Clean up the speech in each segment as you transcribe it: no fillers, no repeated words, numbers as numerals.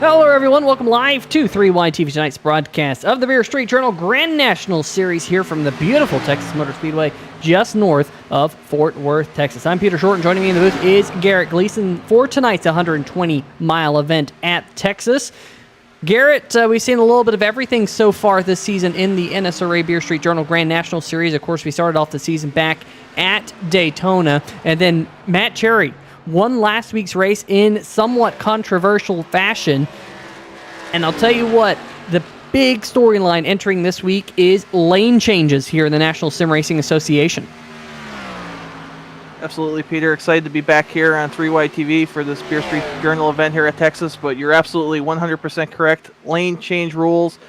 Hello, everyone. Welcome live to 3YTV tonight's broadcast of the Beer Street Journal Grand National Series here from the beautiful Texas Motor Speedway just north of Fort Worth, Texas. I'm Peter Short, and joining me in the booth is Garrett Gleason for tonight's 120-mile event at Texas. Garrett, we've seen a little bit of everything so far this season in the NSRA Beer Street Journal Grand National Series. Of course, we started off the season back at Daytona, and then Matt Cherry won last week's race in somewhat controversial fashion. And I'll tell you what, the big storyline entering this week is lane changes here in the National Sim Racing Association. Absolutely, Peter. Excited to be back here on 3YTV for this Beer Street Journal event here at Texas, but you're absolutely 100% correct. Lane change rules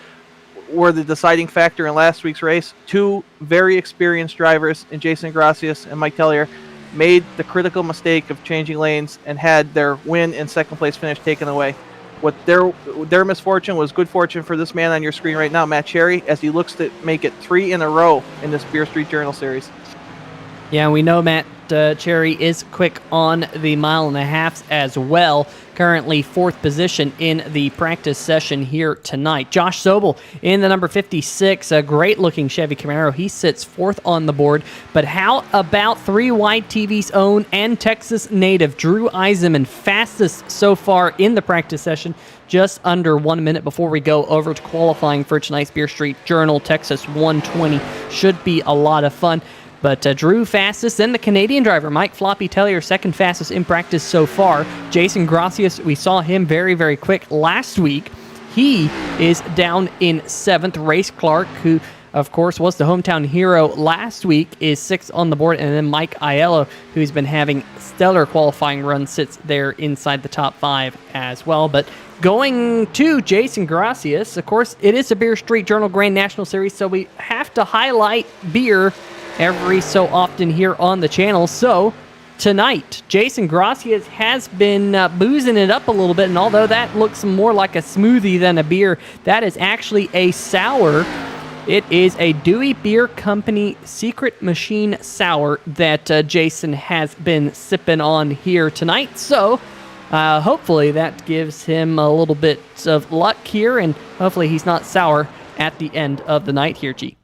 were the deciding factor in last week's race. Two very experienced drivers in Jason Gracias and Mike Tellier made the critical mistake of changing lanes and had their win and second place finish taken away. What their misfortune was good fortune for this man on your screen right now, Matt Cherry, as he looks to make it 3 in a row in this Beer Street Journal series. Yeah, we know Matt Cherry is quick on the mile and a half as well. Currently fourth position in the practice session here tonight. Josh Sobel in the number 56, a great-looking Chevy Camaro. He sits fourth on the board. But how about 3YTV's own and Texas native Drew Eisenman, fastest so far in the practice session, just under 1 minute before we go over to qualifying for tonight's Beer Street Journal Texas 120. Should be a lot of fun. But Drew fastest, then the Canadian driver, Mike Floppy Tellier, second fastest in practice so far. Jason Gracias, we saw him very, very quick last week. He is down in seventh. Race Clark, who, of course, was the hometown hero last week, is sixth on the board. And then Mike Aiello, who's been having stellar qualifying runs, sits there inside the top five as well. But going to Jason Gracias, of course, it is a Beer Street Journal Grand National Series, so we have to highlight beer every so often here on the channel. So tonight, Jason Gracias has been boozing it up a little bit, and although that looks more like a smoothie than a beer, that is actually a sour. It is a Dewey Beer Company Secret Machine Sour that Jason has been sipping on here tonight. So hopefully that gives him a little bit of luck here, and hopefully he's not sour at the end of the night here, G.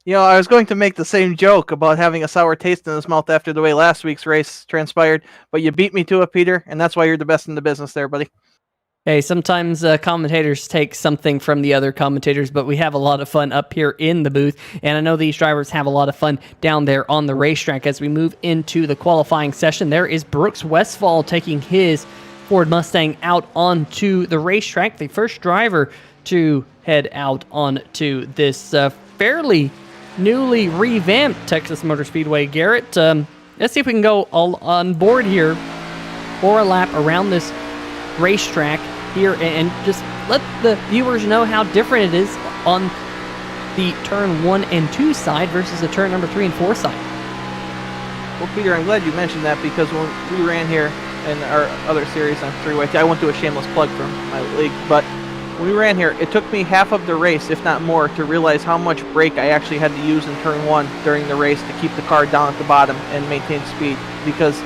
You know, I was going to make the same joke about having a sour taste in his mouth after the way last week's race transpired, but you beat me to it, Peter, and that's why you're the best in the business there, buddy. Hey, sometimes commentators take something from the other commentators, but we have a lot of fun up here in the booth, and I know these drivers have a lot of fun down there on the racetrack. As we move into the qualifying session, there is Brooks Westfall taking his Ford Mustang out onto the racetrack, the first driver to head out onto this fairly newly revamped Texas Motor Speedway. Garrett, let's see if we can go all on board here for a lap around this racetrack here and just let the viewers know how different it is on the turn 1 and 2 side versus the turn number 3 and 4 side. Well, Peter, I'm glad you mentioned that, because when we ran here in our other series on 3YT, I won't do a shameless plug from my league, but when we ran here, it took me half of the race, if not more, to realize how much brake I actually had to use in turn 1 during the race to keep the car down at the bottom and maintain speed, because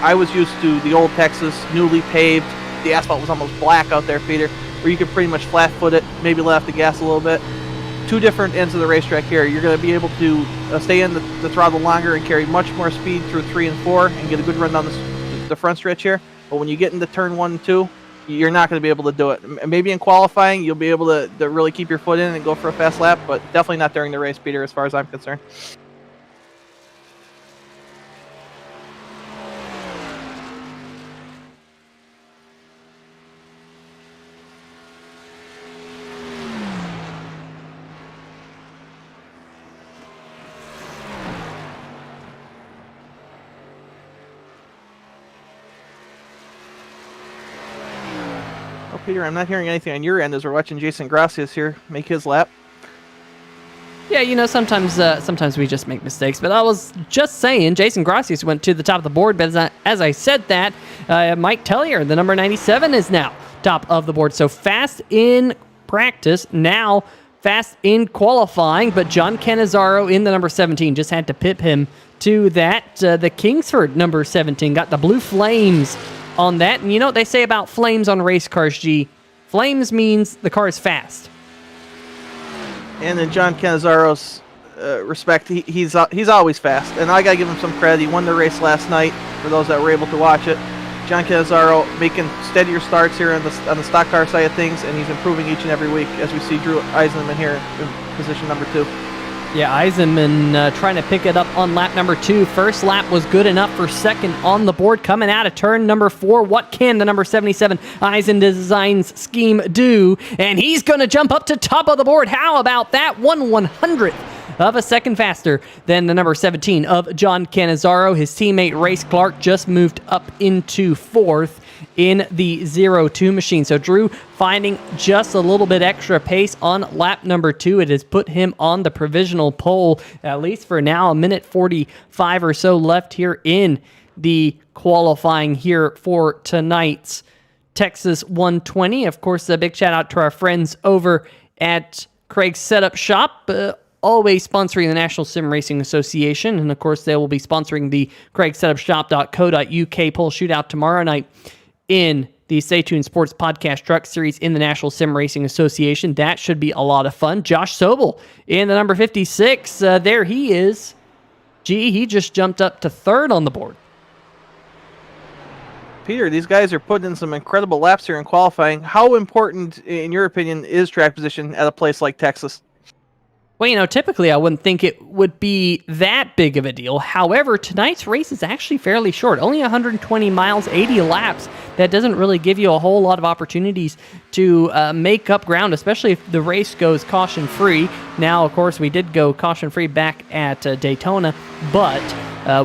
I was used to the old Texas, newly paved. The asphalt was almost black out there, Peter, where you could pretty much flat foot it, maybe let off the gas a little bit. Two different ends of the racetrack here. You're going to be able to stay in the throttle longer and carry much more speed through 3 and 4 and get a good run down the front stretch here. But when you get into turn 1 and 2, you're not going to be able to do it. Maybe in qualifying, you'll be able to really keep your foot in and go for a fast lap, but definitely not during the race, Peter, as far as I'm concerned. Peter, I'm not hearing anything on your end as we're watching Jason Gracias here make his lap. Yeah, you know, sometimes we just make mistakes. But I was just saying, Jason Gracias went to the top of the board. But as I said that, Mike Tellier, the number 97, is now top of the board. So fast in practice, now fast in qualifying. But John Canizaro in the number 17 just had to pip him to that. The Kingsford number 17 got the Blue Flames on that. And you know what they say about flames on race cars, G? Flames means the car is fast. And in John Canizaro's respect, he's always fast. And I got to give him some credit. He won the race last night, for those that were able to watch it. John Canizaro making steadier starts here on the stock car side of things, and he's improving each and every week as we see Drew Eisenman here in position number 2. Yeah, Eisenman trying to pick it up on lap number 2. First lap was good enough for second on the board. Coming out of turn number 4, what can the number 77 Eisen Designs scheme do? And he's going to jump up to top of the board. How about that? 1/100th of a second faster than the number 17 of John Canizaro. His teammate Race Clark just moved up into 4th in the 02 machine. So Drew finding just a little bit extra pace on lap number 2. It has put him on the provisional pole, at least for now. A minute 45 or so left here in the qualifying here for tonight's Texas 120. Of course, a big shout out to our friends over at Craig's Setup Shop, always sponsoring the National Sim Racing Association. And of course, they will be sponsoring the craigsetupshop.co.uk pole shootout tomorrow night in the Stay Tuned Sports Podcast Truck Series in the National Sim Racing Association. That should be a lot of fun. Josh Sobel in the number 56. There he is. Gee, he just jumped up to 3rd on the board. Peter, these guys are putting in some incredible laps here in qualifying. How important, in your opinion, is track position at a place like Texas? Well, you know, typically I wouldn't think it would be that big of a deal. However, tonight's race is actually fairly short. Only 120 miles, 80 laps. That doesn't really give you a whole lot of opportunities to make up ground, especially if the race goes caution-free. Now, of course, we did go caution-free back at Daytona, but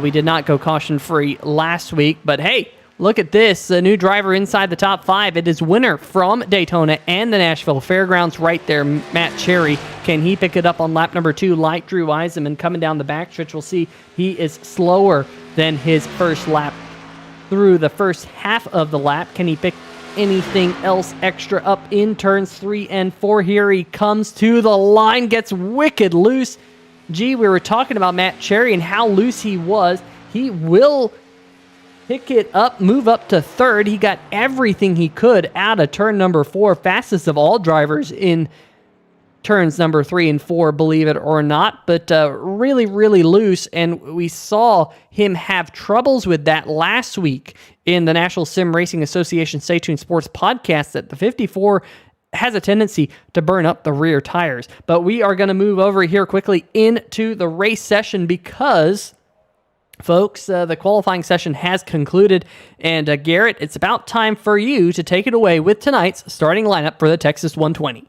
we did not go caution-free last week. But hey, look at this, a new driver inside the top 5. It is winner from Daytona and the Nashville Fairgrounds right there, Matt Cherry. Can he pick it up on lap number 2 like Drew Eisenman coming down the backstretch? We'll see. He is slower than his first lap through the first half of the lap. Can he pick anything else extra up in turns 3 and 4? Here he comes to the line, gets wicked loose. Gee, we were talking about Matt Cherry and how loose he was. He will pick it up, move up to 3rd. He got everything he could out of turn number 4. Fastest of all drivers in turns number 3 and 4, believe it or not. But really, really loose. And we saw him have troubles with that last week in the National Sim Racing Association Stay Tuned Sports podcast, that the 54 has a tendency to burn up the rear tires. But we are going to move over here quickly into the race session because, folks, the qualifying session has concluded, and Garrett, it's about time for you to take it away with tonight's starting lineup for the Texas 120.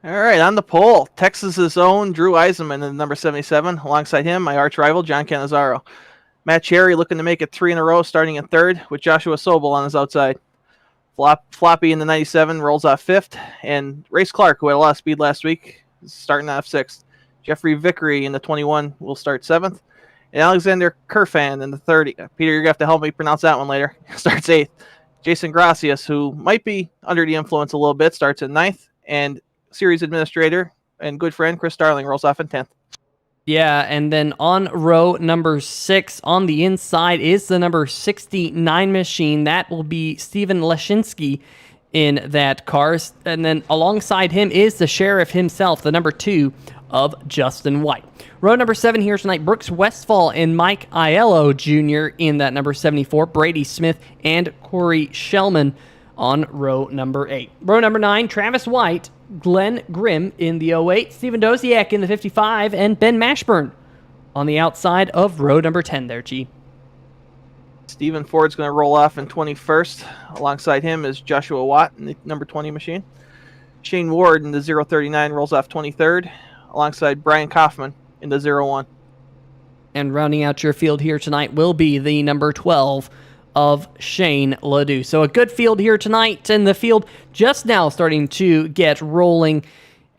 All right, on the pole, Texas's own Drew Eisenman in the number 77. Alongside him, my arch rival, John Canizaro. Matt Cherry looking to make it 3 in a row, starting in 3rd, with Joshua Sobel on his outside. Floppy in the 97 rolls off 5th, and Race Clark, who had a lot of speed last week, is starting off 6th. Jeffrey Vickery in the 21 will start 7th. And Alexander Kerfan in the 30. Peter, you're going to have to help me pronounce that one later. Starts 8th. Jason Gracias, who might be under the influence a little bit, starts in 9th. And series administrator and good friend Chris Starling rolls off in 10th. Yeah, and then on row number 6 on the inside is the number 69 machine. That will be Steven Leshinsky in that car. And then alongside him is the sheriff himself, the number 2 of Justin White. Row number 7 here tonight, Brooks Westfall and Mike Aiello Jr. in that number 74, Brady Smith and Corey Shellman on row number 8. Row number 9, Travis White, Glenn Grimm in the 08, Stephen Doziak in the 55, and Ben Mashburn on the outside of row number 10 there, G. Stephen Ford's going to roll off in 21st. Alongside him is Joshua Watt in the number 20 machine. Shane Ward in the 039 rolls off 23rd, alongside Brian Kaufman in the 01. And rounding out your field here tonight will be the number 12 of Shane Ledoux. So a good field here tonight, and the field just now starting to get rolling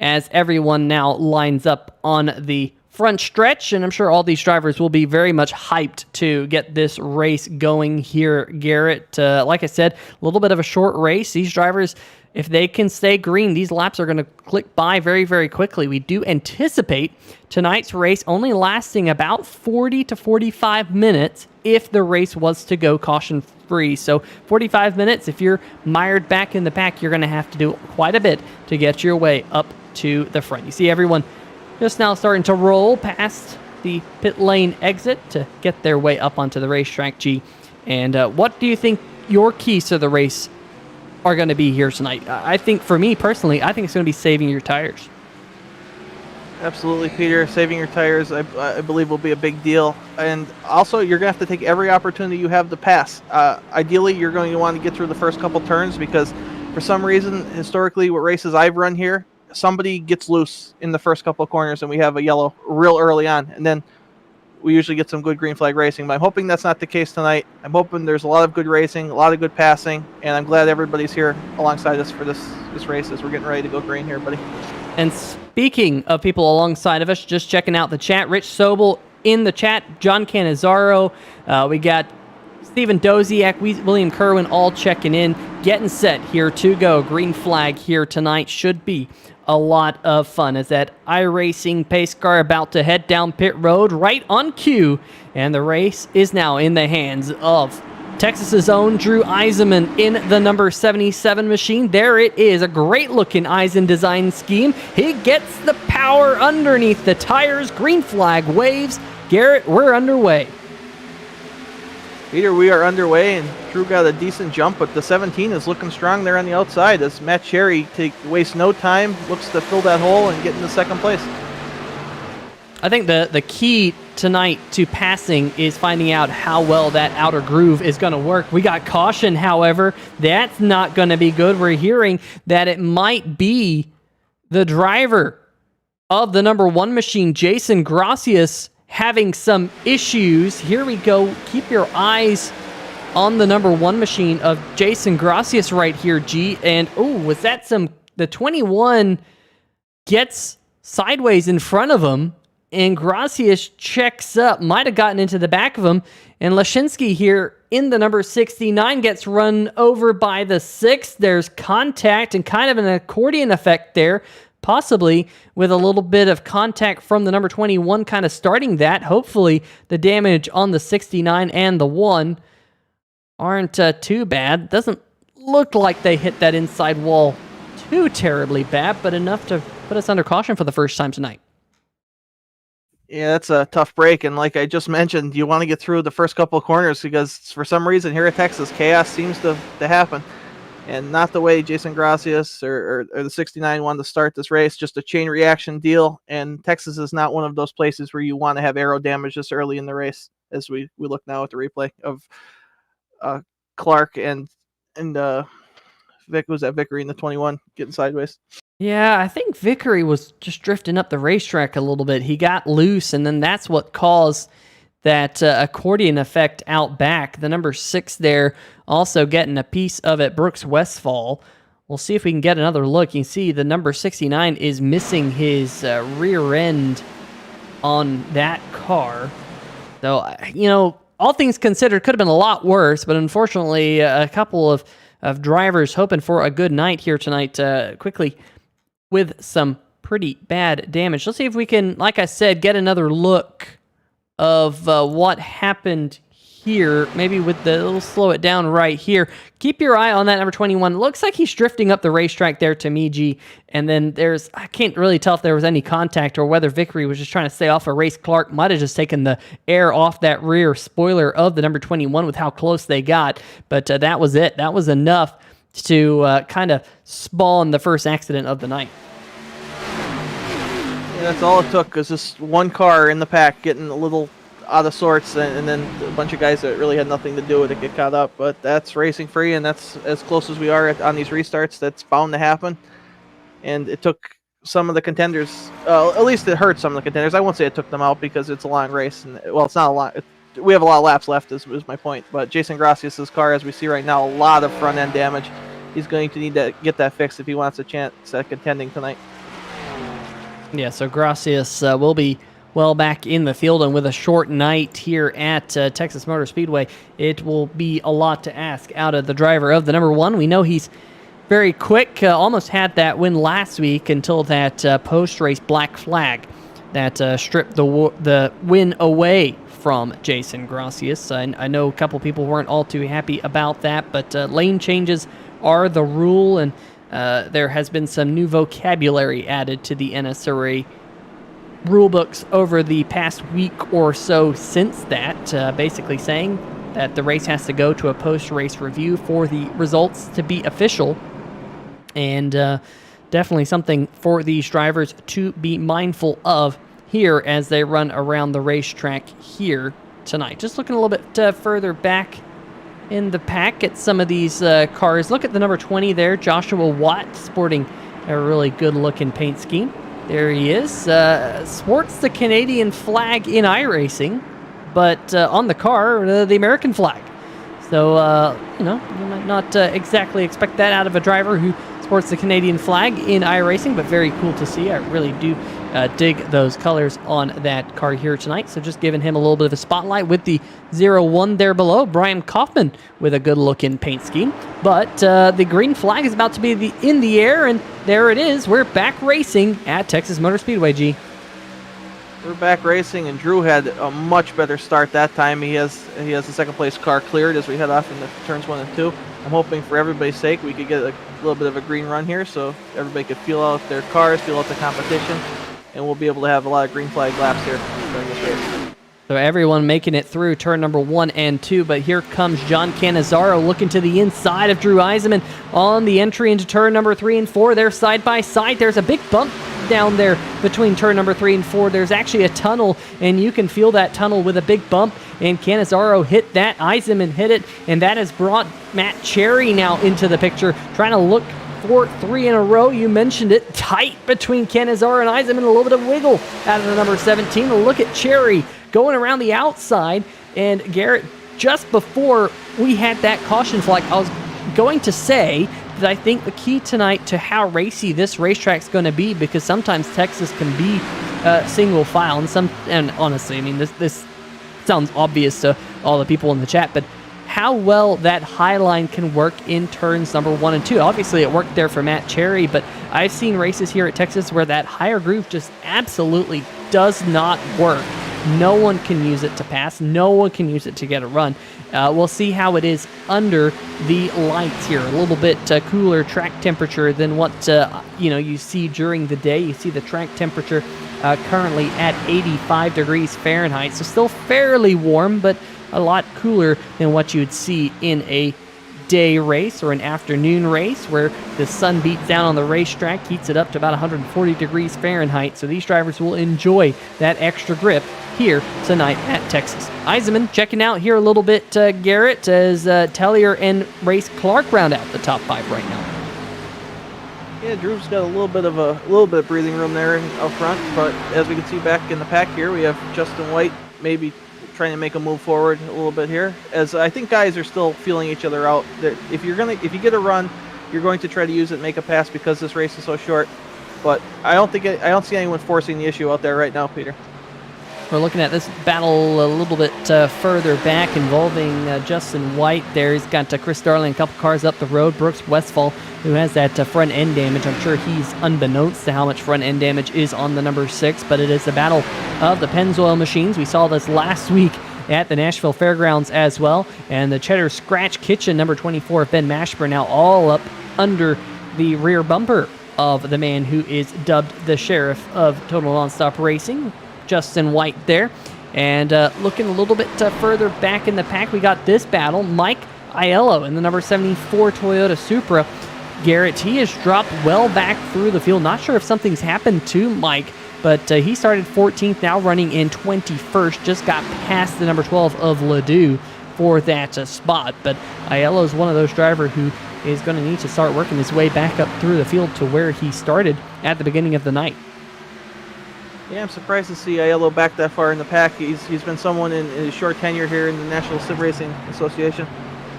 as everyone now lines up on the front stretch, and I'm sure all these drivers will be very much hyped to get this race going here, Garrett. Like I said, a little bit of a short race. These drivers, if they can stay green, these laps are going to click by very, very quickly. We do anticipate tonight's race only lasting about 40 to 45 minutes if the race was to go caution-free. So 45 minutes, if you're mired back in the pack, you're going to have to do quite a bit to get your way up to the front. You see everyone just now starting to roll past the pit lane exit to get their way up onto the racetrack, G. And what do you think your keys to the race are going to be here tonight? I think, for me personally, I think it's going to be saving your tires. Absolutely, Peter. Saving your tires, I believe, will be a big deal. And also, you're going to have to take every opportunity you have to pass. Ideally, you're going to want to get through the first couple turns because, for some reason, historically, what races I've run here, somebody gets loose in the first couple of corners and we have a yellow real early on. And then we usually get some good green flag racing. But I'm hoping that's not the case tonight. I'm hoping there's a lot of good racing, a lot of good passing. And I'm glad everybody's here alongside us for this race as we're getting ready to go green here, buddy. And speaking of people alongside of us, just checking out the chat, Rich Sobel in the chat, John Canizaro, we got Stephen Doziak, William Kerwin all checking in, getting set here to go. Green flag here tonight should be a lot of fun as that iRacing pace car about to head down pit road right on cue, and the race is now in the hands of Texas's own Drew Eisenman in the number 77 machine. There it is, a great-looking Eisen design scheme. He gets the power underneath the tires. Green flag waves. Garrett, we're underway. Peter, we are underway, and Drew got a decent jump, but the 17 is looking strong there on the outside as Matt Cherry wastes no time, looks to fill that hole and get into second place. I think the key tonight to passing is finding out how well that outer groove is going to work. We got caution, however. That's not going to be good. We're hearing that it might be the driver of the number 1 machine, Jason Gracias, having some issues. Here we go. Keep your eyes on the number 1 machine of Jason Gracias right here, G. And, was that the 21 gets sideways in front of him, and Gracias checks up, might have gotten into the back of him, and Lashinsky here in the number 69 gets run over by the 6. There's contact and kind of an accordion effect there, possibly with a little bit of contact from the number 21 kind of starting that. Hopefully the damage on the 69 and the 1 aren't too bad. Doesn't look like they hit that inside wall too terribly bad, but enough to put us under caution for the first time tonight. Yeah, that's a tough break, and like I just mentioned, you want to get through the first couple of corners because for some reason here at Texas, chaos seems to happen. And not the way Jason Gracias or the 69 wanted to start this race, just a chain reaction deal. And Texas is not one of those places where you want to have aero damage this early in the race, as we look now at the replay of Clark and Vickery in the 21 getting sideways. Yeah, I think Vickery was just drifting up the racetrack a little bit. He got loose, and then that's what caused that accordion effect out back. The number 6 there also getting a piece of it, Brooks Westfall. We'll see if we can get another look. You can see the number 69 is missing his rear end on that car. So, all things considered, could have been a lot worse, but unfortunately, a couple of drivers hoping for a good night here tonight quickly with some pretty bad damage. Let's see if we can, like I said, get another look of what happened here. Maybe we'll slow it down right here. Keep your eye on that number 21. Looks like he's drifting up the racetrack there to Miji. And then I can't really tell if there was any contact or whether Vickery was just trying to stay off a race. Clark might have just taken the air off that rear spoiler of the number 21 with how close they got. But that was it. That was enough to kind of spawn the first accident of the night. Yeah, that's all it took, was just one car in the pack getting a little out of sorts, and then a bunch of guys that really had nothing to do with it get caught up. But that's racing free, and that's as close as we are on these restarts. That's bound to happen. And it took some of the contenders, at least it hurt some of the contenders. I won't say it took them out because it's a long race. And it's not a lot. We have a lot of laps left, is my point. But Jason Gracias' car, as we see right now, a lot of front-end damage. He's going to need to get that fixed if he wants a chance at contending tonight. Yeah, so Gracias will be well back in the field, and with a short night here at Texas Motor Speedway, it will be a lot to ask out of the driver of the number 1. We know he's very quick, almost had that win last week until that post-race black flag that stripped the win away from Jason Gracias. I know a couple people weren't all too happy about that, but lane changes are the rule, and there has been some new vocabulary added to the NSRA rulebooks over the past week or so since that, basically saying that the race has to go to a post-race review for the results to be official, and definitely something for these drivers to be mindful of here as they run around the racetrack here tonight. Just looking a little bit further back in the pack at some of these cars. Look at the number 20 there, Joshua Watt, sporting a really good-looking paint scheme. There he is. Sports the Canadian flag in iRacing, but on the car, the American flag. So, you might not exactly expect that out of a driver who sports the Canadian flag in iRacing, but very cool to see. I really do dig those colors on that car here tonight. So just giving him a little bit of a spotlight with the 0-1 there below. Brian Kaufman with a good-looking paint scheme. But the green flag is about to be in the air, and there it is. We're back racing at Texas Motor Speedway, G. We're back racing, and Drew had a much better start that time. He has the second place car cleared as we head off into turns 1 and 2. I'm hoping for everybody's sake we could get a little bit of a green run here so everybody could feel out their cars, feel out the competition, and we'll be able to have a lot of green flag laps here during this race. So everyone making it through turn number 1 and 2, but here comes John Cannizzaro looking to the inside of Drew Eisenman on the entry into turn number 3 and 4. They're side by side. There's a big bump down there between turn number 3 and 4. There's actually a tunnel, and you can feel that tunnel with a big bump, and Cannizzaro hit that, Eisenman hit it, and that has brought Matt Cherry now into the picture, trying to look for 3 in a row. You mentioned it, tight between Cannizzaro and Eisenman, a little bit of wiggle out of the number 17. Look at Cherry going around the outside, and Garrett, just before we had that caution flag, I was going to say that I think the key tonight to how racy this racetrack's going to be, because sometimes Texas can be single file, and honestly, I mean, this sounds obvious to all the people in the chat, but how well that high line can work in turns number 1 and 2. Obviously, it worked there for Matt Cherry, but I've seen races here at Texas where that higher groove just absolutely does not work. No one can use it to pass. No one can use it to get a run. We'll see how it is under the lights here. A little bit cooler track temperature than what you see during the day. You see the track temperature currently at 85 degrees Fahrenheit, so still fairly warm, but a lot cooler than what you'd see in a day race or an afternoon race where the sun beats down on the racetrack, heats it up to about 140 degrees Fahrenheit. So these drivers will enjoy that extra grip here tonight at Texas. Eisenman checking out here a little bit, Garrett, as Tellier and Race Clark round out the top 5 right now. Yeah, Drew's got a little bit of breathing room there up front, but as we can see back in the pack here, we have Justin White maybe trying to make a move forward a little bit here, as I think guys are still feeling each other out. If you get a run, you're going to try to use it, make a pass, because this race is so short. But I don't see anyone forcing the issue out there right now, Peter. We're looking at this battle a little bit further back involving Justin White there. He's got Chris Darling a couple cars up the road. Brooks Westphal, who has that front end damage. I'm sure he's unbeknownst to how much front end damage is on the number 6, but it is the battle of the Pennzoil machines. We saw this last week at the Nashville Fairgrounds as well. And the Cheddar Scratch Kitchen, number 24, Ben Mashburn, now all up under the rear bumper of the man who is dubbed the Sheriff of Total Nonstop Racing, Justin White there. And looking a little bit further back in the pack, we got this battle. Mike Aiello in the number 74 Toyota Supra. Garrett, he has dropped well back through the field. Not sure if something's happened to Mike, but he started 14th, now running in 21st. Just got past the number 12 of Ledoux for that spot. But Aiello is one of those drivers who is going to need to start working his way back up through the field to where he started at the beginning of the night. Yeah, I'm surprised to see Aiello back that far in the pack. He's been someone in his short tenure here in the National Sim Racing Association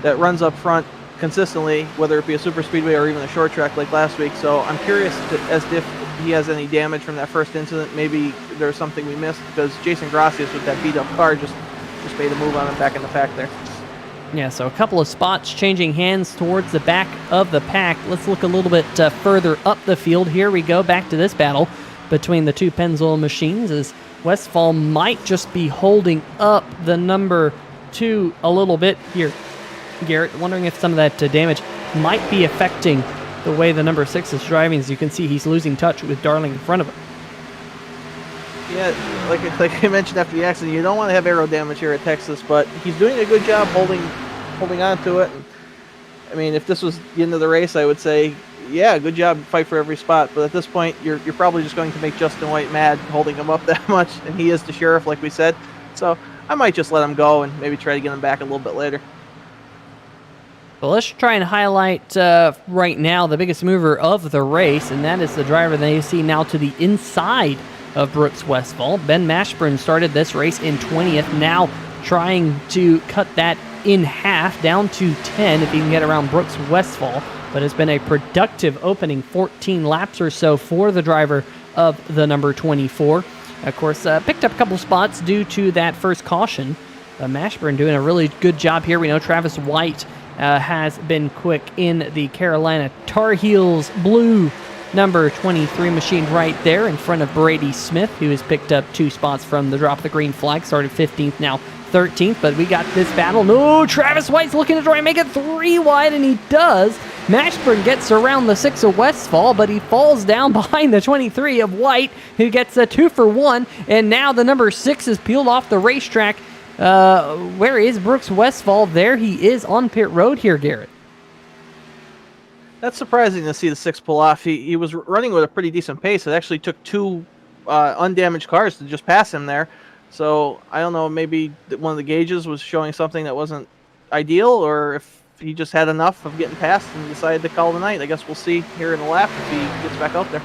that runs up front consistently, whether it be a super speedway or even a short track like last week. So I'm curious as to he has any damage from that first incident. Maybe there's something we missed because Jason Gracias with that beat up car just made a move on him back in the pack there. Yeah, so a couple of spots changing hands towards the back of the pack. Let's look a little bit further up the field. Here we go, back to this battle between the two Pennzoil machines, as Westfall might just be holding up the number 2 a little bit here. Garrett, wondering if some of that damage might be affecting the way the number 6 is driving. As you can see, he's losing touch with Darling in front of him. Yeah, like I mentioned after the accident, you don't want to have aero damage here at Texas, but he's doing a good job holding on to it. And, I mean, if this was the end of the race, I would say, yeah, good job, fight for every spot. But at this point, you're probably just going to make Justin White mad holding him up that much, and he is the sheriff, like we said. So I might just let him go and maybe try to get him back a little bit later. Well, let's try and highlight right now the biggest mover of the race, and that is the driver that you see now to the inside of Brooks Westfall. Ben Mashburn started this race in 20th, now trying to cut that in half down to 10 if he can get around Brooks Westfall. But it's been a productive opening 14 laps or so for the driver of the number 24. Of course, picked up a couple spots due to that first caution. Mashburn doing a really good job here. We know Travis White has been quick in the Carolina Tar Heels blue number 23 machine right there in front of Brady Smith, who has picked up 2 spots from the drop of the green flag, started 15th, now 13th, but we got this battle. No, Travis White's looking to try and make it 3 wide, and he does. Mashburn gets around the 6 of Westfall, but he falls down behind the 23 of White, who gets a 2 for 1, and now the number 6 is peeled off the racetrack. Where is Brooks Westfall? There he is on pit road here, Garrett. That's surprising to see the 6 pull off. He was running with a pretty decent pace. It actually took 2 undamaged cars to just pass him there. So I don't know, maybe one of the gauges was showing something that wasn't ideal, or if he just had enough of getting past and decided to call the night. I guess we'll see here in the lap if he gets back out there.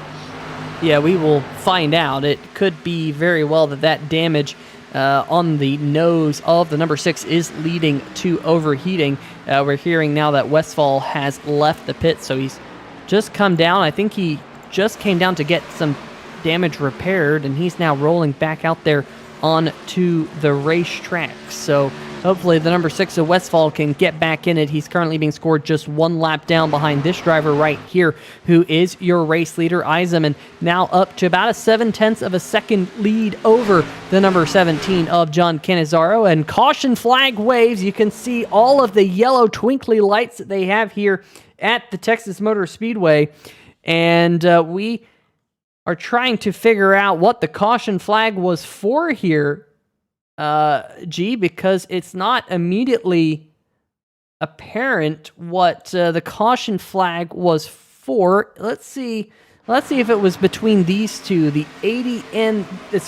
Yeah, we will find out. It could be very well that damage on the nose of the number 6 is leading to overheating. We're hearing now that Westfall has left the pit, so he's just come down. I think he just came down to get some damage repaired, and he's now rolling back out there onto the racetrack. So hopefully the number 6 of Westfall can get back in it. He's currently being scored just 1 lap down behind this driver right here, who is your race leader, Eisenman, now up to about a 7/10 of a second lead over the number 17 of John Cannizzaro. And caution flag waves. You can see all of the yellow twinkly lights that they have here at the Texas Motor Speedway. And we are trying to figure out what the caution flag was for here, because it's not immediately apparent what the caution flag was for. Let's see if it was between these two, the 80 and the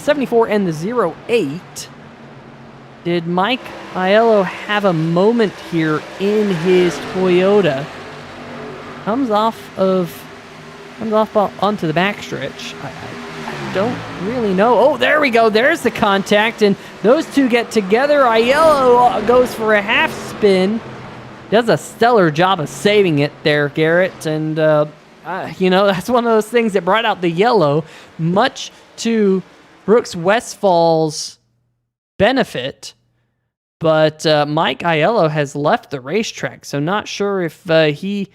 74 and the 08. Did Mike Aiello have a moment here in his Toyota? Comes off onto the backstretch. I don't really know. Oh, there we go. There's the contact, and those two get together. Aiello goes for a half spin. Does a stellar job of saving it there, Garrett. And, that's one of those things that brought out the yellow, much to Brooks Westfall's benefit. But Mike Aiello has left the racetrack, so not sure if he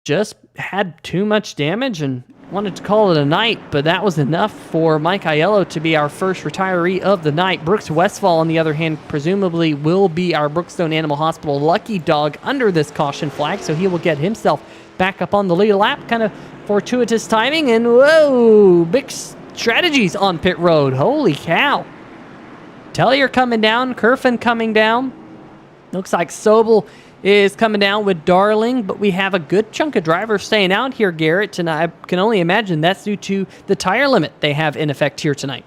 just had too much damage and wanted to call it a night, but that was enough for Mike Aiello to be our first retiree of the night. Brooks Westfall, on the other hand, presumably will be our Brookstone Animal Hospital lucky dog under this caution flag, so he will get himself back up on the lead lap. Kind of fortuitous timing, and whoa, big strategies on pit road. Holy cow. Tellier coming down, Kerfin coming down. Looks like Sobel is coming down with Darling, but we have a good chunk of drivers staying out here, Garrett, and I can only imagine that's due to the tire limit they have in effect here tonight.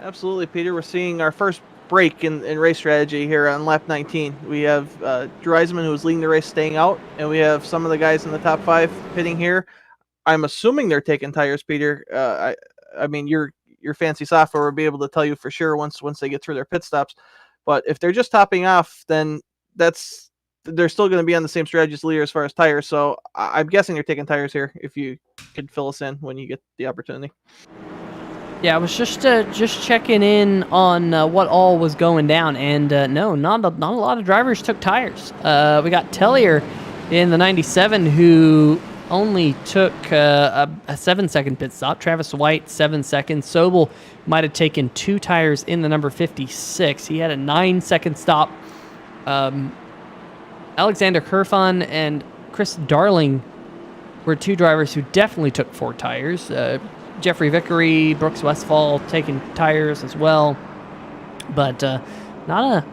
Absolutely, Peter. We're seeing our first break in race strategy here on lap 19. We have Drew Eisenman, who was leading the race, staying out, and we have some of the guys in the top 5 pitting here. I'm assuming they're taking tires, Peter. I mean, your fancy software will be able to tell you for sure once they get through their pit stops. But if they're just topping off, then that's they're still going to be on the same strategy as the leader as far as tires. So I'm guessing you're taking tires here. If you could fill us in when you get the opportunity. Yeah, I was just checking in on what all was going down, and no, not a lot of drivers took tires. We got Tellier in the 97 who only took a 7-second pit stop. Travis White, 7 seconds. Sobel might have taken 2 tires in the number 56. He had a 9-second stop. Alexander Kerfan and Chris Darling were 2 drivers who definitely took 4 tires. Jeffrey Vickery, Brooks Westfall taking tires as well. But not a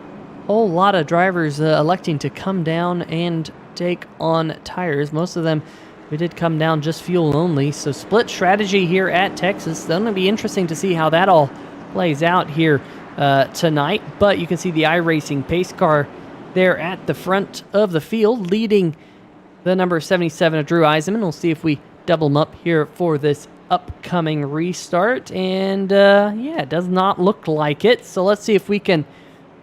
whole lot of drivers electing to come down and take on tires. Most of them who did come down just fuel only. So split strategy here at Texas. It's going to be interesting to see how that all plays out here tonight. But you can see the iRacing pace car there at the front of the field, leading the number 77 of Drew Eisenman. We'll see if we double him up here for this upcoming restart. And yeah, it does not look like it. So let's see if we can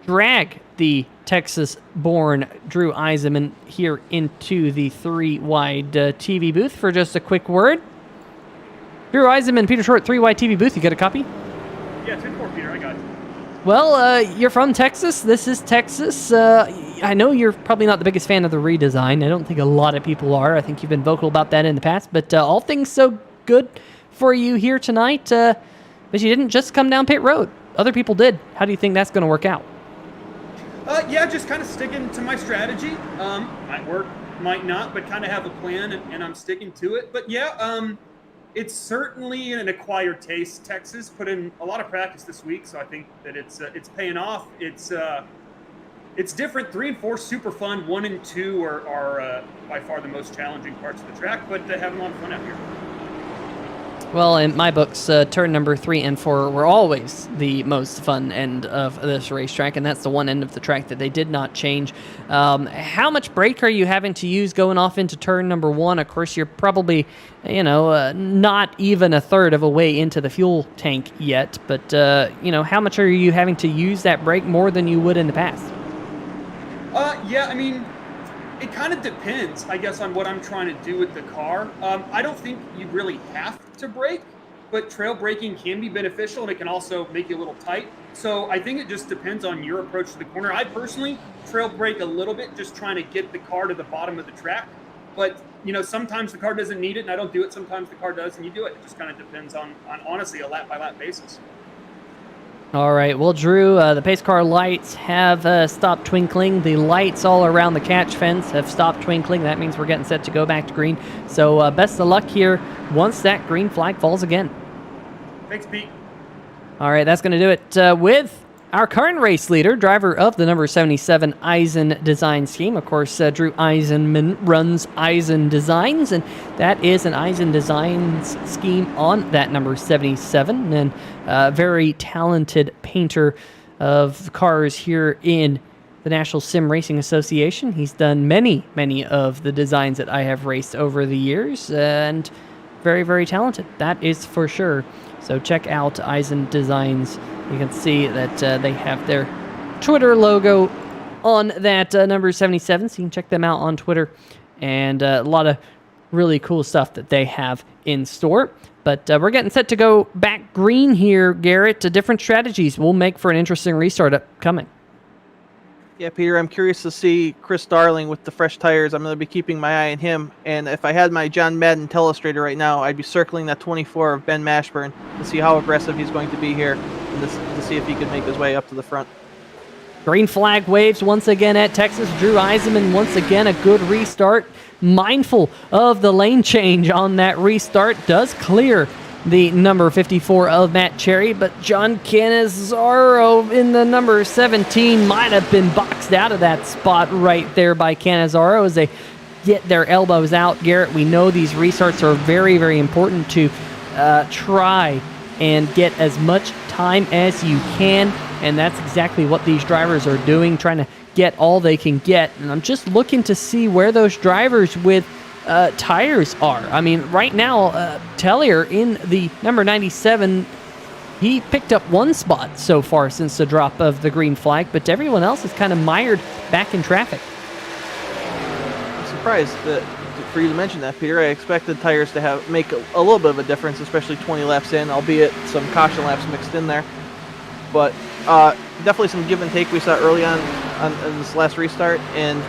drag the Texas-born Drew Eisenman here into the 3-wide TV booth for just a quick word. Drew Eisenman, Peter Short, 3-wide TV booth. You got a copy? Yeah, 10-4, Peter. I got it. Well, you're from Texas. This is Texas. I know you're probably not the biggest fan of the redesign. I don't think a lot of people are. I think you've been vocal about that in the past. But all things so good for you here tonight. But you didn't just come down pit road. Other people did. How do you think that's going to work out? Yeah, just kind of sticking to my strategy. Might work, might not, but kind of have a plan, and I'm sticking to it. But yeah, it's certainly an acquired taste. Texas put in a lot of practice this week, so I think that it's paying off. It's different. 3 and 4 super fun. 1 and 2 are by far the most challenging parts of the track, but having a lot of fun out here. Well, in my books, turn number 3 and 4 were always the most fun end of this racetrack, and that's the one end of the track that they did not change. How much brake are you having to use going off into turn number 1? Of course, you're probably, not even a third of a way into the fuel tank yet, but, how much are you having to use that brake more than you would in the past? Yeah, I mean, it kind of depends, I guess, on what I'm trying to do with the car. I don't think you really have to brake, but trail braking can be beneficial, and it can also make you a little tight. So I think it just depends on your approach to the corner. I personally trail brake a little bit, just trying to get the car to the bottom of the track. But, sometimes the car doesn't need it, and I don't do it. Sometimes the car does, and you do it. It just kind of depends on honestly, a lap-by-lap basis. All right, well, Drew, the pace car lights have stopped twinkling. The lights all around the catch fence have stopped twinkling. That means we're getting set to go back to green. So best of luck here once that green flag falls again. Thanks, Pete. All right, that's going to do it with our current race leader, driver of the number 77 Eisen Design Scheme. Of course, Drew Eisenman runs Eisen Designs, and that is an Eisen Designs scheme on that number 77. And very talented painter of cars here in the National Sim Racing Association. He's done many of the designs that I have raced over the years, and very, very talented. That is for sure. So check out Eisen Designs. You can see that they have their Twitter logo on that number 77, so you can check them out on Twitter. And a lot of really cool stuff that they have in store. But we're getting set to go back green here, Garrett. Different strategies will make for an interesting restart upcoming. Yeah, Peter, I'm curious to see Chris Darling with the fresh tires. I'm going to be keeping my eye on him. And if I had my John Madden telestrator right now, I'd be circling that 24 of Ben Mashburn to see how aggressive he's going to be here and to see if he could make his way up to the front. Green flag waves once again at Texas. Drew Eisenman, once again, a good restart. Mindful of the lane change on that restart. Does clear the number 54 of Matt Cherry, but John Cannizzaro in the number 17 might have been boxed out of that spot right there by Cannizzaro as they get their elbows out. Garrett, we know these restarts are very, very important to try and get as much time as you can, and that's exactly what these drivers are doing, trying to get all they can get. And I'm just looking to see where those drivers with tires are. I mean, right now, Tellier in the number 97, he picked up 1 spot so far since the drop of the green flag, but everyone else is kind of mired back in traffic. surprised for you to mention that, Peter. I expected tires to make a little bit of a difference, especially 20 laps in, albeit some caution laps mixed in there. But definitely some give and take we saw early on this last restart. And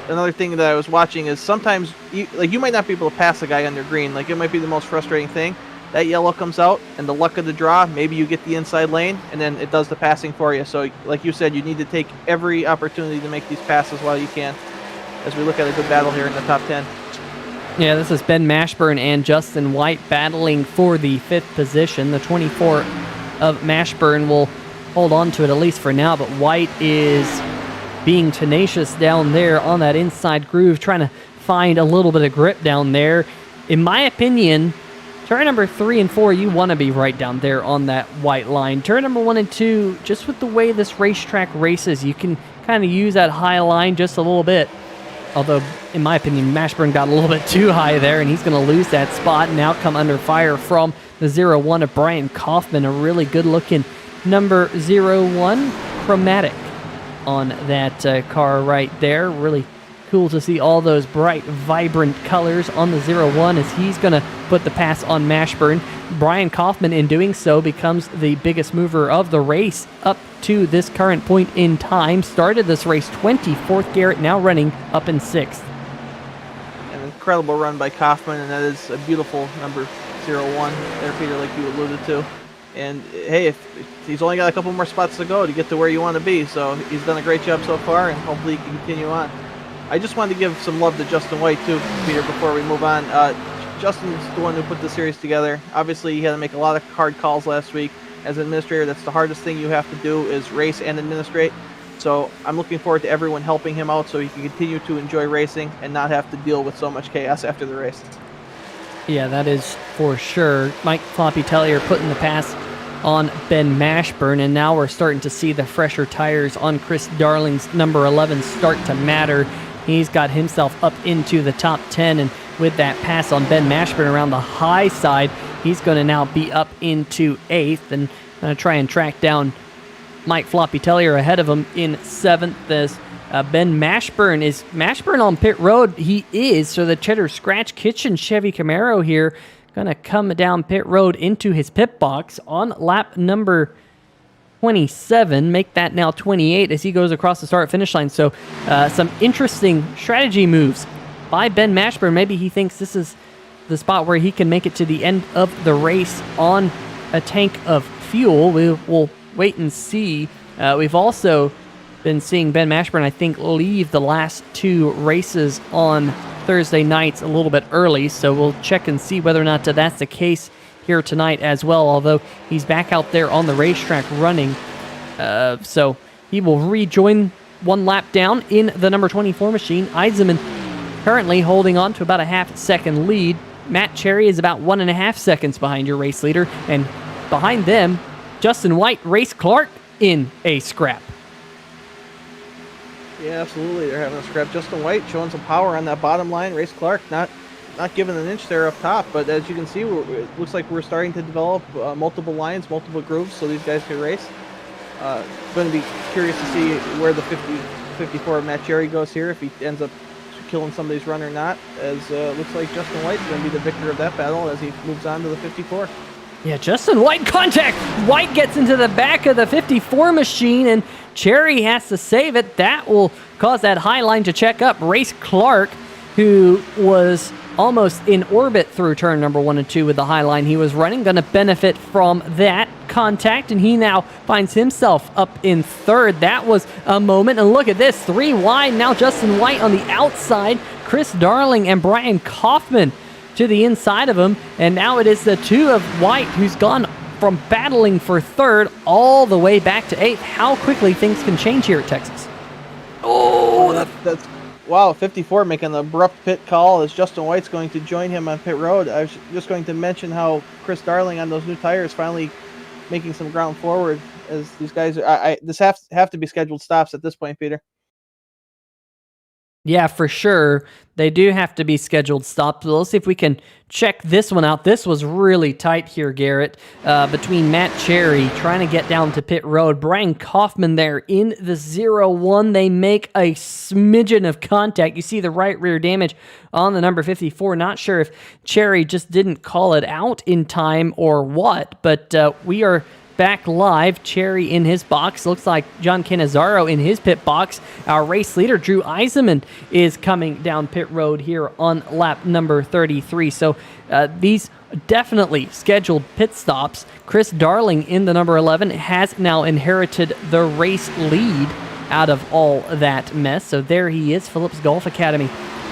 another thing that I was watching is sometimes you might not be able to pass a guy under green. Like, it might be the most frustrating thing. That yellow comes out, and the luck of the draw, maybe you get the inside lane, and then it does the passing for you. So, like you said, you need to take every opportunity to make these passes while you can, as we look at a good battle here in the top 10. Yeah, this is Ben Mashburn and Justin White battling for the 5th position. The 24 of Mashburn will hold on to it at least for now, but White is being tenacious down there on that inside groove, trying to find a little bit of grip down there. In my opinion, turn number 3 and 4, you want to be right down there on that white line. Turn number 1 and 2, just with the way this racetrack races, you can kind of use that high line just a little bit. Although, in my opinion, Mashburn got a little bit too high there, and he's going to lose that spot and now come under fire from the 0-1 of Brian Kaufman, a really good-looking number 0-1 chromatic on that car right there. Really cool to see all those bright, vibrant colors on the 0-1 as he's going to put the pass on Mashburn. Brian Kaufman, in doing so, becomes the biggest mover of the race up to this current point in time. Started this race 24th. Garrett now running up in 6th. An incredible run by Kaufman, and that is a beautiful number 0-1 there, Peter, like you alluded to. And hey, if he's only got a couple more spots to go to get to where you want to be, so he's done a great job so far, and hopefully he can continue on. I just wanted to give some love to Justin White too, Peter, before we move on. Justin's the one who put the series together. Obviously, he had to make a lot of hard calls last week. As an administrator, that's the hardest thing you have to do, is race and administrate. So I'm looking forward to everyone helping him out so he can continue to enjoy racing and not have to deal with so much chaos after the race. Yeah, that is for sure. Mike Floppy Tellier putting the pass on Ben Mashburn, and now we're starting to see the fresher tires on Chris Darling's number 11 start to matter. He's got himself up into the top 10, and with that pass on Ben Mashburn around the high side, he's going to now be up into 8th and going to try and track down Mike Floppy Tellier ahead of him in 7th as Ben Mashburn. Is Mashburn on pit road? He is. So the Cheddar Scratch Kitchen Chevy Camaro here going to come down pit road into his pit box on lap number 27, make that now 28 as he goes across the start-finish line. So some interesting strategy moves by Ben Mashburn. Maybe he thinks this is the spot where he can make it to the end of the race on a tank of fuel. We will wait and see. We've also been seeing Ben Mashburn, I think, leave the last 2 races on Thursday nights a little bit early, so we'll check and see whether or not that's the case here tonight as well, although he's back out there on the racetrack running. So he will rejoin 1 lap down in the number 24 machine. Eisenman currently holding on to about a half-second lead. Matt Cherry is about 1.5 seconds behind your race leader, and behind them, Justin White, Race Clark in a scrap. Yeah, absolutely. They're having a scrap. Justin White showing some power on that bottom line. Race Clark not giving an inch there up top, but as you can see, it looks like we're starting to develop multiple lines, multiple grooves, so these guys can race. Going to be curious to see where the 54 of Matt Cherry goes here, if he ends up killing somebody's run or not, as looks like Justin White's going to be the victor of that battle as he moves on to the 54. Yeah, Justin White contact. White gets into the back of the 54 machine, and Cherry has to save it. That will cause that high line to check up. Race Clark, who was almost in orbit through turn number 1 and 2 with the high line he was running, going to benefit from that contact, and he now finds himself up in 3rd. That was a moment, and look at this, 3 wide. Now Justin White on the outside, Chris Darling and Brian Kaufman to the inside of him, and now it is the 2 of White who's gone from battling for 3rd all the way back to 8th. How quickly things can change here at Texas. Oh, that's wow, 54 making the abrupt pit call as Justin White's going to join him on pit road. I was just going to mention how Chris Darling on those new tires finally making some ground forward as these guys this have to be scheduled stops at this point, Peter. Yeah, for sure. They do have to be scheduled stops. Let's see if we can check this one out. This was really tight here, Garrett, between Matt Cherry trying to get down to pit road. Brian Kaufman there in the 0-1. They make a smidgen of contact. You see the right rear damage on the number 54. Not sure if Cherry just didn't call it out in time or what, but we are back live. Cherry in his box. Looks like John Cannizzaro in his pit box. Our race leader, Drew Eisenman, is coming down pit road here on lap number 33. So these definitely scheduled pit stops. Chris Darling in the number 11 has now inherited the race lead out of all that mess. So there he is, Phillips Golf Academy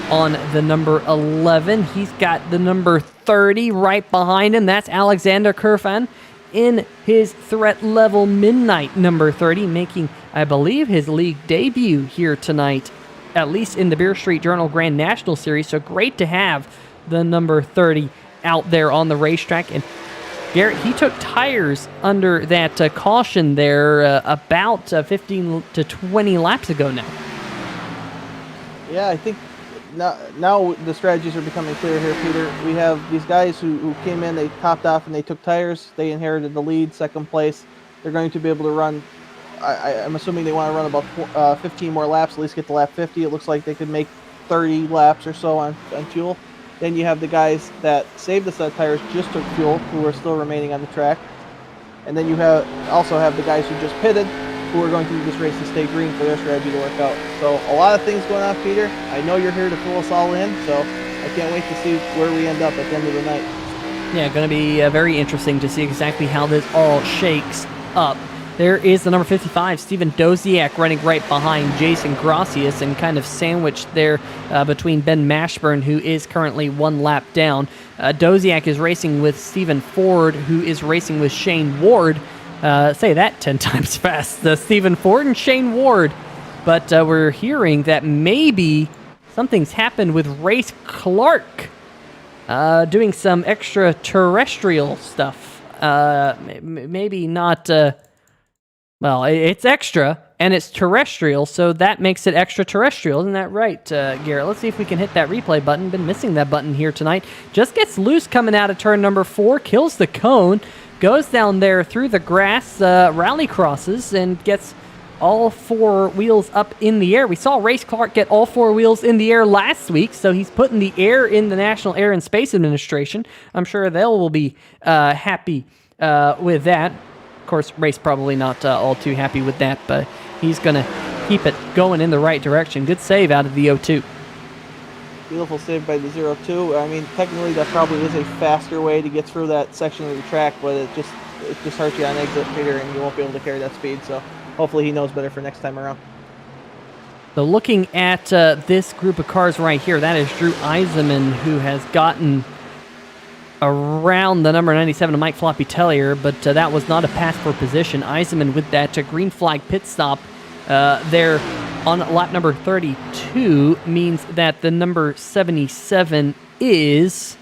on the number 11. He's got the number 30 right behind him. That's Alexander Kerfan in his threat level midnight number 30, making, I believe, his league debut here tonight, at least in the Beer Street Journal Grand National Series. So great to have the number 30 out there on the racetrack. And Garrett, he took tires under that caution there about 15 to 20 laps ago now. Yeah, I think now the strategies are becoming clear here, Peter. We have these guys who came in, they topped off and they took tires. They inherited the lead, second place. They're going to be able to run, I'm assuming they want to run about 15 more laps, at least get to lap 50. It looks like they could make 30 laps or so on fuel. Then you have the guys that saved the set tires, just took fuel, who are still remaining on the track. And then you also have the guys who just pitted, who are going to do this race to stay green for their strategy to work out. So a lot of things going on, Peter. I know you're here to fill us all in, so I can't wait to see where we end up at the end of the night. Yeah, going to be very interesting to see exactly how this all shakes up. There is the number 55, Steven Doziak, running right behind Jason Gracias and kind of sandwiched there between Ben Mashburn, who is currently one lap down. Doziak is racing with Stephen Ford, who is racing with Shane Ward. Say that 10 times fast. Stephen Ford and Shane Ward. But we're hearing that maybe something's happened with Race Clark doing some extraterrestrial stuff. Maybe not... well, it's extra, and it's terrestrial, so that makes it extraterrestrial. Isn't that right, Garrett? Let's see if we can hit that replay button. Been missing that button here tonight. Just gets loose coming out of turn number 4, kills the cone, goes down there through the grass, rally crosses, and gets all 4 wheels up in the air. We saw Race Clark get all 4 wheels in the air last week, so he's putting the air in the National Air and Space Administration. I'm sure they will be happy with that. Of course, Race probably not all too happy with that, but he's going to keep it going in the right direction. Good save out of the 0-2. Beautiful save by the 0-2. I mean, technically that probably is a faster way to get through that section of the track, but it just hurts you on exit, Peter, and you won't be able to carry that speed. So hopefully he knows better for next time around. So looking at this group of cars right here, that is Drew Eisenman, who has gotten around the number 97 of Mike Floppy Tellier, but that was not a pass for position. Eisenman with that green flag pit stop there on lap number 32 means that the number 77 is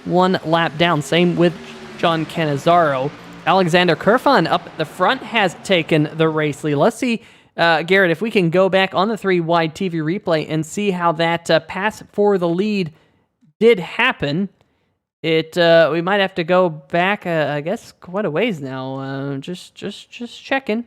1 lap down. Same with John Cannizzaro. Alexander Kerfan up at the front has taken the race lead. Let's see, Garrett, if we can go back on the 3-wide TV replay and see how that pass for the lead did happen. We might have to go back, I guess, quite a ways now. Just checking.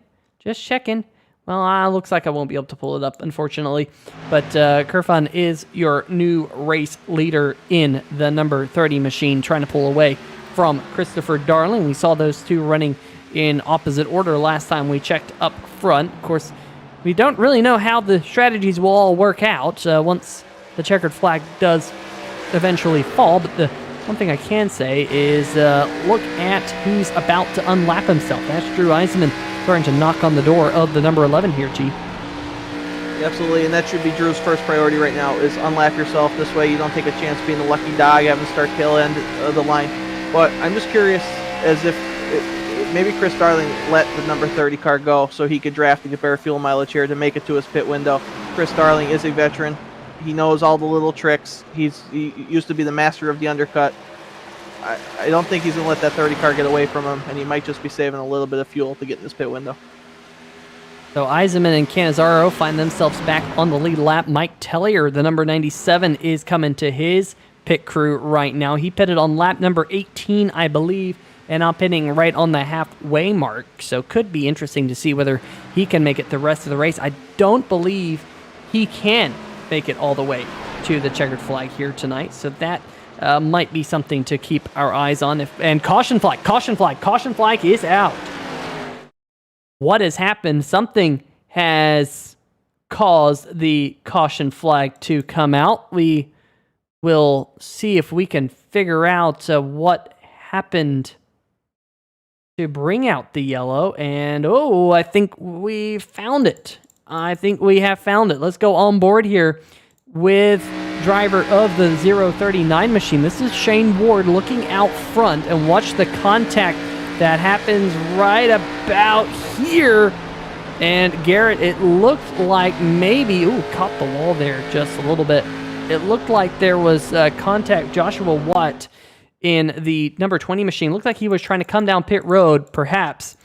Well, looks like I won't be able to pull it up, unfortunately. But Kerfan is your new race leader in the number 30 machine, trying to pull away from Christopher Darling. We saw those two running in opposite order last time we checked up front. Of course, we don't really know how the strategies will all work out once the checkered flag does eventually fall, but the one thing I can say is look at who's about to unlap himself. That's Drew Eisenman starting to knock on the door of the number 11 here, Chief. Absolutely, and that should be Drew's first priority right now, is unlap yourself. This way you don't take a chance being the lucky dog, having to start tail end of the line. But I'm just curious, as if maybe Chris Darling let the number 30 car go so he could draft to get better fuel mileage here to make it to his pit window. Chris Darling is a veteran. He knows all the little tricks. He used to be the master of the undercut. I don't think he's going to let that 30 car get away from him, and he might just be saving a little bit of fuel to get in this pit window. So Eisenman and Cannizzaro find themselves back on the lead lap. Mike Tellier, the number 97, is coming to his pit crew right now. He pitted on lap number 18, I believe, and now pitting right on the halfway mark. So could be interesting to see whether he can make it the rest of the race. I don't believe he can make it all the way to the checkered flag here tonight. So that might be something to keep our eyes on. And caution flag is out. What has happened? Something has caused the caution flag to come out. We will see if we can figure out what happened to bring out the yellow. And, I think we found it. I think we have found it. Let's go on board here with driver of the 039 machine. This is Shane Ward looking out front, and watch the contact that happens right about here. And Garrett, it looked like maybe, caught the wall there just a little bit. It looked like there was contact. Joshua Watt in the number 20 machine looked like he was trying to come down pit road, perhaps.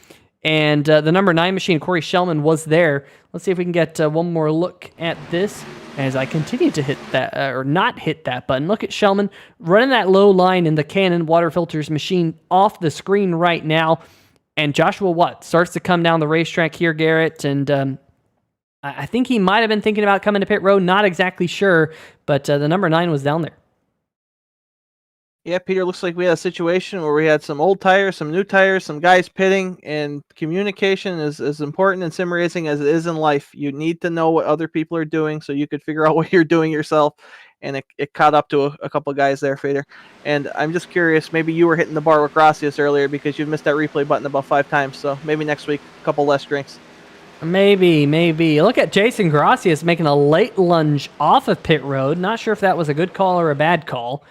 And the number 9 machine, Corey Shellman, was there. Let's see if we can get one more look at this as I continue to hit that, or not hit that button. Look at Shellman running that low line in the Canon water filters machine off the screen right now. And Joshua Watt starts to come down the racetrack here, Garrett. And I think he might have been thinking about coming to pit road. Not exactly sure, but the number 9 was down there. Yeah, Peter, looks like we had a situation where we had some old tires, some new tires, some guys pitting, and communication is as important in sim racing as it is in life. You need to know what other people are doing so you could figure out what you're doing yourself, and it caught up to a couple of guys there, Fader. And I'm just curious, maybe you were hitting the bar with Gracias earlier because you missed that replay button about 5 times, so maybe next week, a couple less drinks. Maybe. Look at Jason Gracias making a late lunge off of pit road. Not sure if that was a good call or a bad call.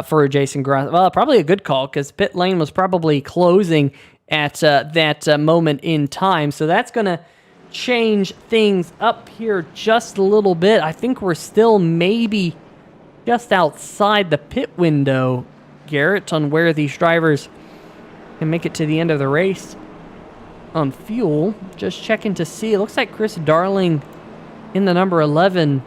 For Jason Gracias. Well, probably a good call because pit lane was probably closing at that moment in time. So that's going to change things up here just a little bit. I think we're still maybe just outside the pit window, Garrett, on where these drivers can make it to the end of the race on fuel. Just checking to see. It looks like Chris Darling in the number 11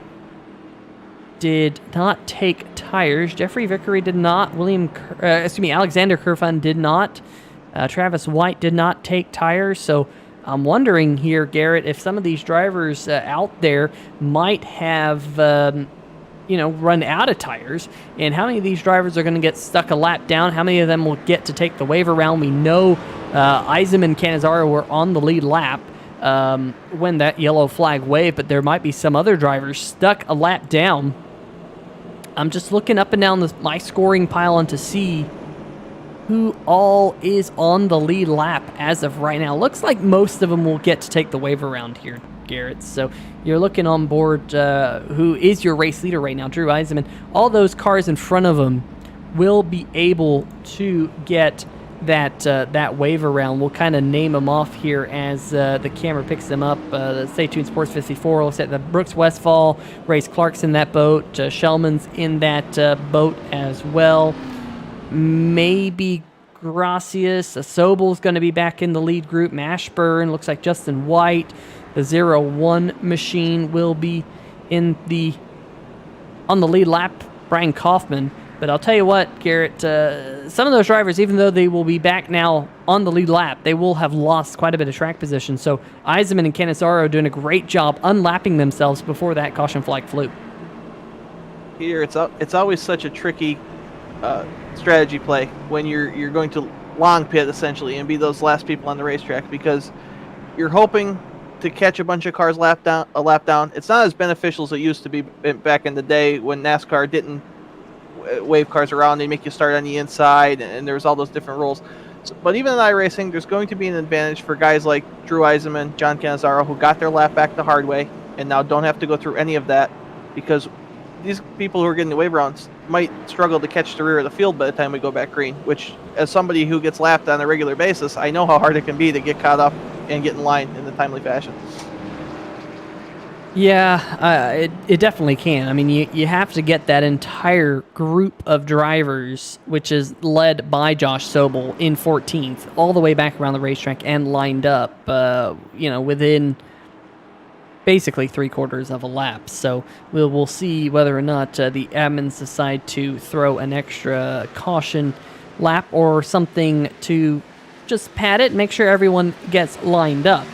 did not take tires. Jeffrey Vickery did not. Alexander Kerfan did not. Travis White did not take tires. So I'm wondering here, Garrett, if some of these drivers out there might have, run out of tires, and how many of these drivers are going to get stuck a lap down. How many of them will get to take the wave around? We know Isom and Cannizzaro were on the lead lap when that yellow flag waved, but there might be some other drivers stuck a lap down. I'm just looking up and down my scoring pile to see who all is on the lead lap as of right now. Looks like most of them will get to take the wave around here, Garrett. So you're looking on board who is your race leader right now, Drew Eisenman. All those cars in front of him will be able to get that wave around. We'll kind of name them off here as the camera picks them up. Stay tuned, Sports 54. We'll set the Brooks Westfall, Race Clark's in that boat, Shellman's in that boat as well. Maybe Gracias, Sobel's going to be back in the lead group. Mashburn, looks like Justin White. The 01 machine will be on the lead lap. Brian Kaufman. But I'll tell you what, Garrett, some of those drivers, even though they will be back now on the lead lap, they will have lost quite a bit of track position. So Eisenman and Cannizzaro doing a great job unlapping themselves before that caution flag flew. Peter, it's always such a tricky strategy play when you're going to long pit, essentially, and be those last people on the racetrack, because you're hoping to catch a bunch of cars a lap down. It's not as beneficial as it used to be back in the day when NASCAR didn't wave cars around. They make you start on the inside, and there's all those different rules. But even in iRacing, there's going to be an advantage for guys like Drew Eisenman, John Cannizzaro, who got their lap back the hard way and now don't have to go through any of that, because these people who are getting the wave rounds might struggle to catch the rear of the field by the time we go back green, which, as somebody who gets lapped on a regular basis, I know how hard it can be to get caught up and get in line in a timely fashion. Yeah, it definitely can. I mean, you have to get that entire group of drivers, which is led by Josh Sobel in 14th, all the way back around the racetrack and lined up, within basically 3/4 of a lap. So we'll see whether or not the admins decide to throw an extra caution lap or something to just pad it, make sure everyone gets lined up.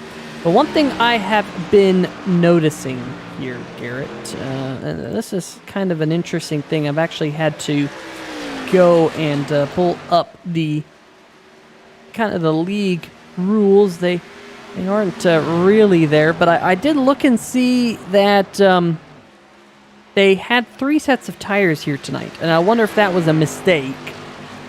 But one thing I have been noticing here, Garrett, and this is kind of an interesting thing. I've actually had to go and pull up the kind of the league rules. They aren't really there, but I did look and see that they had 3 sets of tires here tonight, and I wonder if that was a mistake.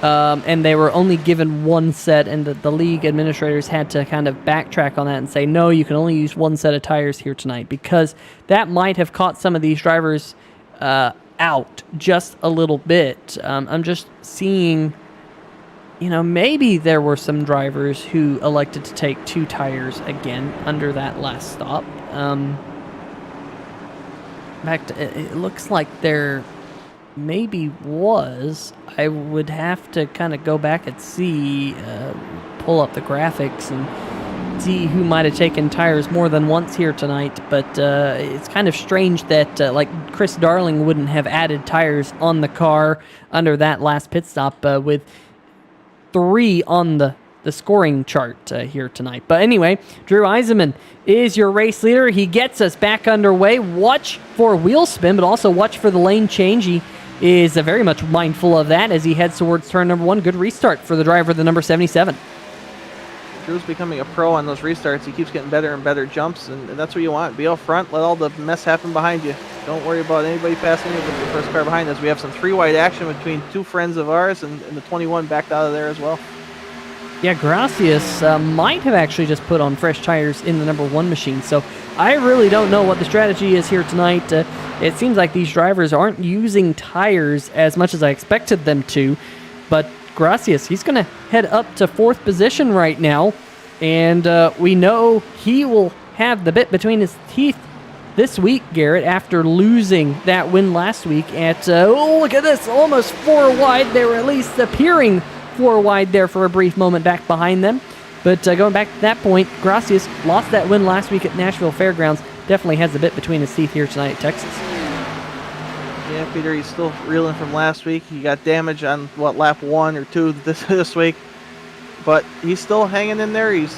And they were only given 1 set, and the league administrators had to kind of backtrack on that and say, no, you can only use 1 set of tires here tonight, because that might have caught some of these drivers out just a little bit. I'm just seeing, maybe there were some drivers who elected to take 2 tires again under that last stop. In fact, it looks like there maybe was. I would have to kind of go back and see, pull up the graphics and see who might have taken tires more than once here tonight. But it's kind of strange that like Chris Darling wouldn't have added tires on the car under that last pit stop with 3 on the scoring chart here tonight. But anyway, Drew Eisenman is your race leader. He gets us back underway. Watch for wheel spin, but also watch for the lane change. He is very much mindful of that as he heads towards turn number 1. Good restart for the driver, the number 77. Drew's becoming a pro on those restarts. He keeps getting better and better jumps, and that's what you want. Be out front, let all the mess happen behind you. Don't worry about anybody passing you with the first car behind us. We have some 3-wide action between 2 friends of ours, and the 21 backed out of there as well. Yeah, Gracias might have actually just put on fresh tires in the number 1 machine, so I really don't know what the strategy is here tonight. It seems like these drivers aren't using tires as much as I expected them to, but Gracias, he's going to head up to 4th position right now, and we know he will have the bit between his teeth this week, Garrett, after losing that win last week at, look at this, almost 4 wide. They were at least appearing 4 wide there for a brief moment back behind them. But going back to that point, Gracias lost that win last week at Nashville Fairgrounds. Definitely has a bit between his teeth here tonight at Texas. Yeah, Peter, he's still reeling from last week. He got damage on, lap 1 or 2 this week. But he's still hanging in there. He's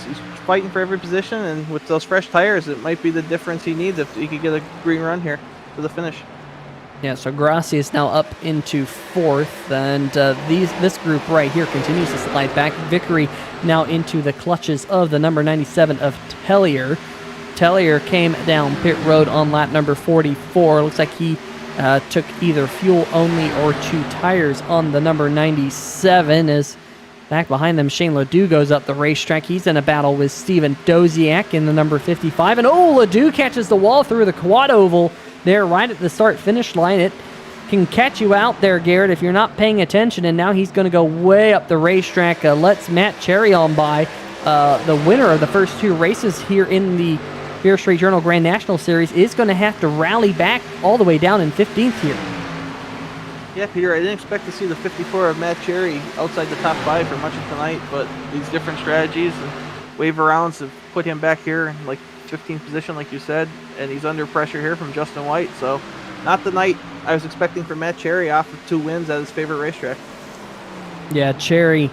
fighting for every position, and with those fresh tires, it might be the difference he needs if he could get a green run here to the finish. Yeah, so Gracias now up into 4th, and this group right here continues to slide back. Vickery now into the clutches of the number 97 of Tellier. Tellier came down pit road on lap number 44. Looks like he took either fuel only or 2 tires on the number 97. As back behind them, Shane Ledoux goes up the racetrack. He's in a battle with Steven Doziak in the number 55. And Ledoux catches the wall through the quad oval there right at the start-finish line. It can catch you out there, Garrett, if you're not paying attention, and now he's going to go way up the racetrack. Lets Matt Cherry on by. The winner of the first 2 races here in the Beer Street Journal Grand National Series is going to have to rally back all the way down in 15th here. Yeah, Peter, I didn't expect to see the 54 of Matt Cherry outside the top 5 for much of tonight, but these different strategies and wave arounds have put him back here in 15th position, like you said, and he's under pressure here from Justin White. So not the night I was expecting for Matt Cherry off of 2 wins at his favorite racetrack. Yeah, Cherry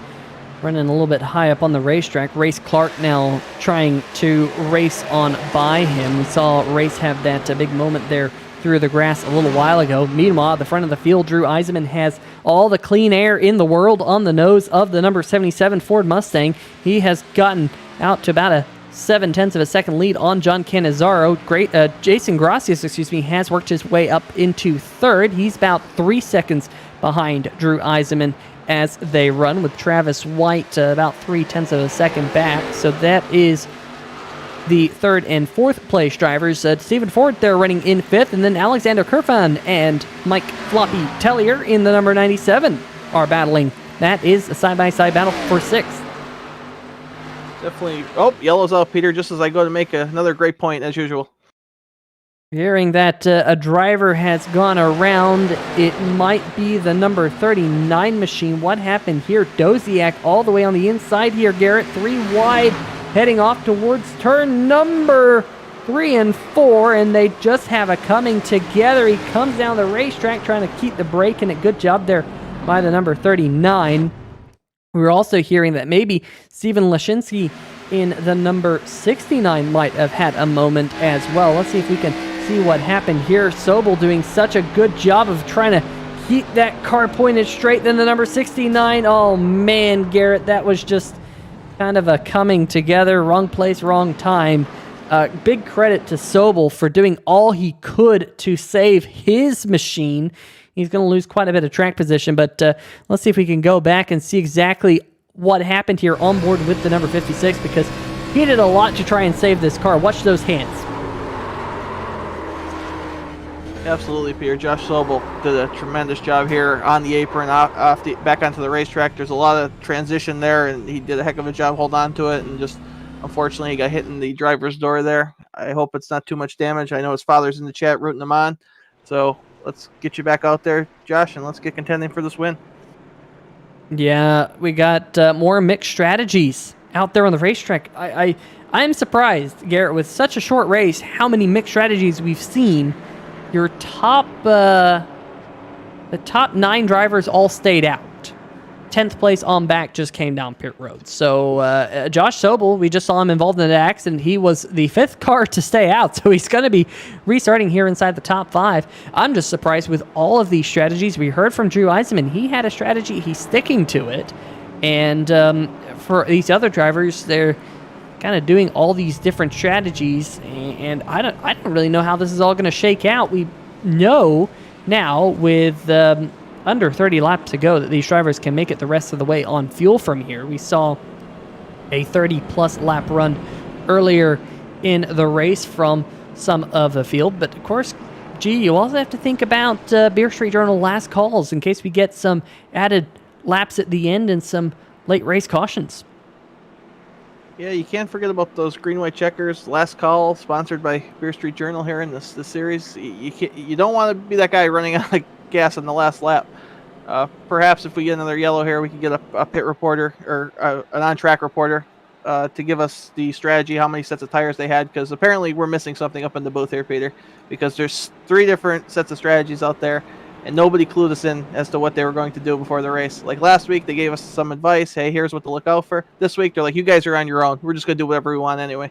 running a little bit high up on the racetrack. Race Clark now trying to race on by him. We saw Race have that big moment there through the grass a little while ago. Meanwhile, at the front of the field, Drew Eisenman has all the clean air in the world on the nose of the number 77 Ford Mustang. He has gotten out to about a 0.7 of a second lead on John Cannizzaro. Jason Gracias, has worked his way up into 3rd. He's about 3 seconds behind Drew Eisenman as they run, with Travis White about 0.3 of a second back. So that is the 3rd and 4th place drivers. Stephen Ford there running in 5th, and then Alexander Kerfan and Mike Floppy Tellier in the number 97 are battling. That is a side-by-side battle for 6th. Definitely. Oh, yellow's out, Peter, just as I go to make another great point, as usual. Hearing that a driver has gone around, it might be the number 39 machine. What happened here? Doziak all the way on the inside here, Garrett. 3 wide, heading off towards turn number 3 and 4, and they just have a coming together. He comes down the racetrack trying to keep the brake in it. Good job there by the number 39. We were also hearing that maybe Steven Lashinsky in the number 69 might have had a moment as well. Let's see if we can see what happened here. Sobel doing such a good job of trying to keep that car pointed straight. Then the number 69. Oh man, Garrett, that was just kind of a coming together. Wrong place, wrong time. Big credit to Sobel for doing all he could to save his machine. He's going to lose quite a bit of track position, but let's see if we can go back and see exactly what happened here on board with the number 56, because he did a lot to try and save this car. Watch those hands. Absolutely, Peter. Josh Sobel did a tremendous job here on the apron, back onto the racetrack. There's a lot of transition there, and he did a heck of a job holding on to it, and just unfortunately he got hit in the driver's door there. I hope it's not too much damage. I know his father's in the chat rooting him on, so let's get you back out there, Josh, and let's get contending for this win. Yeah, we got more mixed strategies out there on the racetrack. I'm surprised, Garrett, with such a short race, how many mixed strategies we've seen. Your the top 9 drivers all stayed out. 10th place on back just came down pit road. So Josh Sobel, we just saw him involved in an accident. He was the 5th car to stay out, so he's going to be restarting here inside the top 5. I'm just surprised with all of these strategies. We heard from Drew Eisenman. He had a strategy. He's sticking to it. And for these other drivers, they're kind of doing all these different strategies, and I don't really know how this is all going to shake out. We know now with under 30 laps to go that these drivers can make it the rest of the way on fuel from here. We saw a 30-plus lap run earlier in the race from some of the field, but of course, you also have to think about Beer Street Journal last calls in case we get some added laps at the end and some late race cautions. Yeah, you can't forget about those green-white checkers. Last call, sponsored by Beer Street Journal here in this series. You don't want to be that guy running out of gas on the last lap. Perhaps if we get another yellow here, we can get a pit reporter or an on-track reporter to give us the strategy, how many sets of tires they had, because apparently we're missing something up in the booth here, Peter, because there's 3 different sets of strategies out there, and nobody clued us in as to what they were going to do before the race. Like last week, they gave us some advice. Hey, here's what to look out for. This week, they're like, you guys are on your own. We're just going to do whatever we want anyway.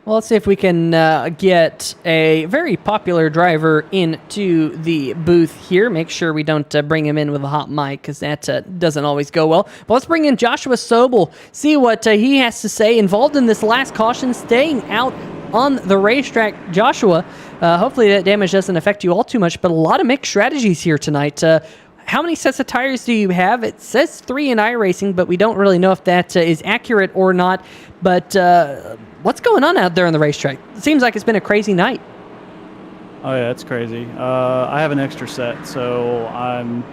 Well, let's see if we can get a very popular driver into the booth here. Make sure we don't bring him in with a hot mic, because that doesn't always go well. But let's bring in Joshua Sobel, see what he has to say, involved in this last caution, staying out on the racetrack. Joshua, hopefully that damage doesn't affect you all too much, but a lot of mixed strategies here tonight. How many sets of tires do you have? It says 3 in iRacing, but we don't really know if that is accurate or not. But what's going on out there on the racetrack? It seems like it's been a crazy night. Oh yeah, it's crazy. I have an extra set, so I'm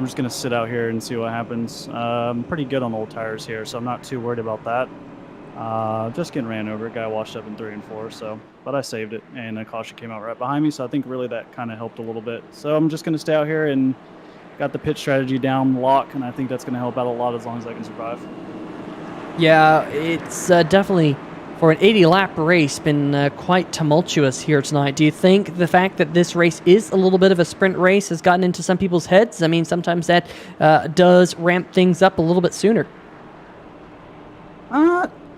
just gonna sit out here and see what happens. I'm pretty good on old tires here, so I'm not too worried about that. Just getting ran over. Guy washed up in 3 and 4, but I saved it, and a caution came out right behind me, so I think really that kind of helped a little bit. So I'm just gonna stay out here and got the pit strategy down lock, and I think that's gonna help out a lot as long as I can survive. Yeah, it's definitely, for an 80-lap race, been quite tumultuous here tonight. Do you think the fact that this race is a little bit of a sprint race has gotten into some people's heads? I mean, sometimes that does ramp things up a little bit sooner.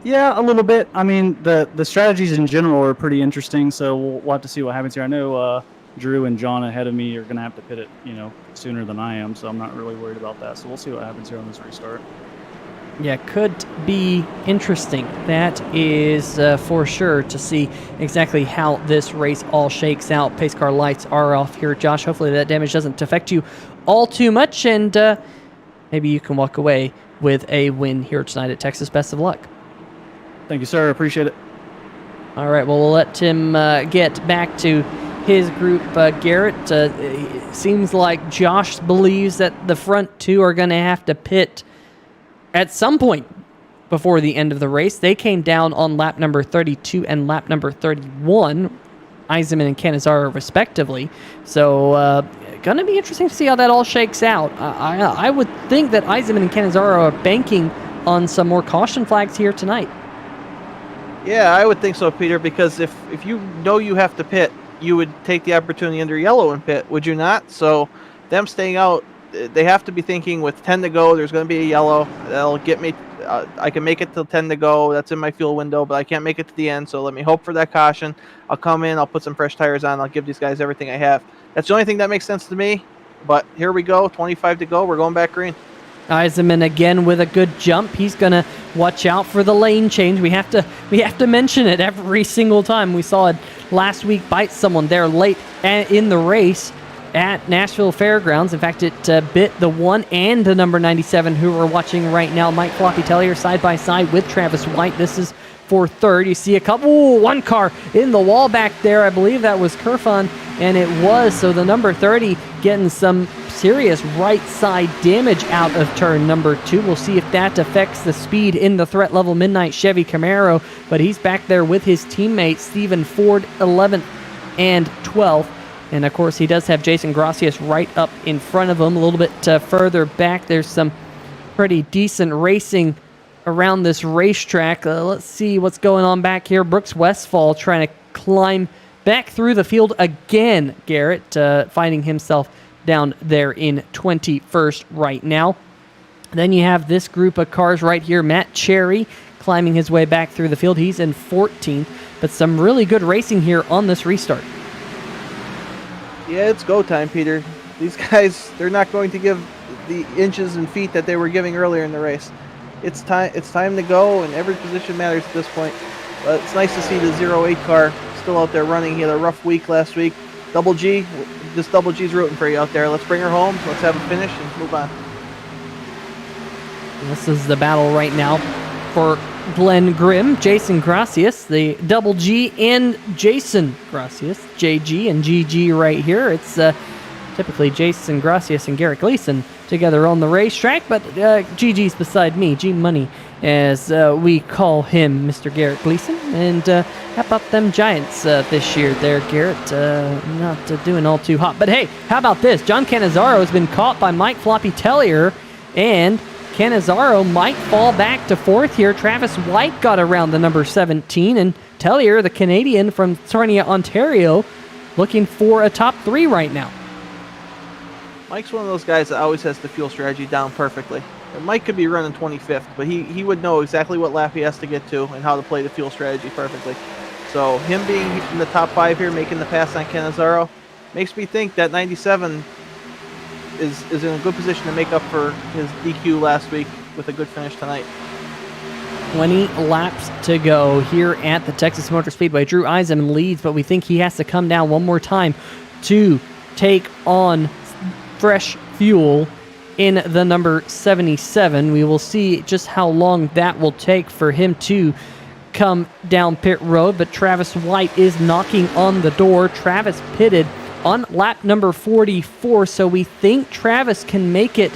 Yeah, a little bit. I mean, the strategies in general are pretty interesting, so we'll have to see what happens here. I know Drew and John ahead of me are going to have to pit it, sooner than I am, so I'm not really worried about that. So we'll see what happens here on this restart. Yeah, could be interesting. That is for sure, to see exactly how this race all shakes out. Pace car lights are off here, Josh. Hopefully that damage doesn't affect you all too much, and maybe you can walk away with a win here tonight at Texas. Best of luck. Thank you, sir. Appreciate it. All right, well, we'll let Tim get back to his group. Garrett, it seems like Josh believes that the front 2 are going to have to pit at some point before the end of the race. They came down on lap number 32 and lap number 31, Eisenman and Canizaro respectively. So going to be interesting to see how that all shakes out. I would think that Eisenman and Canizaro are banking on some more caution flags here tonight. Yeah, I would think so, Peter, because if you know you have to pit, you would take the opportunity under yellow and pit, would you not? So them staying out, they have to be thinking with 10 to go, there's going to be a yellow. That'll get me, I can make it till 10 to go. That's in my fuel window, but I can't make it to the end. So let me hope for that caution. I'll come in, I'll put some fresh tires on, I'll give these guys everything I have. That's the only thing that makes sense to me. But here we go, 25 to go. We're going back green. Eisenman again with a good jump. He's gonna watch out for the lane change. We have to mention it every single time. We saw it last week bite someone there late in the race at Nashville Fairgrounds. In fact, it bit the 1 and the number 97 who we're watching right now. Mike Floppy Tellier side by side with Travis White. This is for third. You see a couple, one car in the wall back there. I believe that was Kerfon, and it was. So the number 30 getting some serious right side damage out of turn number 2. We'll see if that affects the speed in the threat level Midnight Chevy Camaro, but he's back there with his teammate Stephen Ford 11th and 12th. And of course he does have Jason Gracias right up in front of him. A little bit further back, there's some pretty decent racing around this racetrack. Let's see what's going on back here. Brooks Westfall trying to climb back through the field again. Garrett finding himself down there in 21st right now. Then you have this group of cars right here. Matt Cherry climbing his way back through the field. He's in 14th, but some really good racing here on this restart. Yeah, it's go time, Peter. These guys, they're not going to give the inches and feet that they were giving earlier in the race. It's time to go, and every position matters at this point. But it's nice to see the 08 car still out there running. He had a rough week last week. Double G, this Double G's rooting for you out there. Let's bring her home. Let's have a finish and move on. This is the battle right now for Glenn Grimm, Jason Gracias, the Double G, and Jason Gracias, JG and GG right here. It's typically Jason Gracias and Garrett Gleason together on the racetrack, but GG's beside me, G Money, as we call him, Mr. Garrett Gleason. And how about them Giants this year there, Garrett? Not doing all too hot. But hey, how about this? John Cannizzaro has been caught by Mike Floppy Tellier, and Cannizzaro might fall back to 4th here. Travis White got around the number 17, and Tellier, the Canadian from Sarnia, Ontario, looking for a top 3 right now. Mike's one of those guys that always has the fuel strategy down perfectly. And Mike could be running 25th, but he would know exactly what lap he has to get to and how to play the fuel strategy perfectly. So him being in the top 5 here, making the pass on Cannizzaro, makes me think that 97 is in a good position to make up for his DQ last week with a good finish tonight. 20 laps to go here at the Texas Motor Speedway. Drew Eisenman leads, but we think he has to come down one more time to take on fresh fuel in the number 77. We will see just how long that will take for him to come down pit road, but Travis White is knocking on the door. Travis pitted on lap number 44, so we think Travis can make it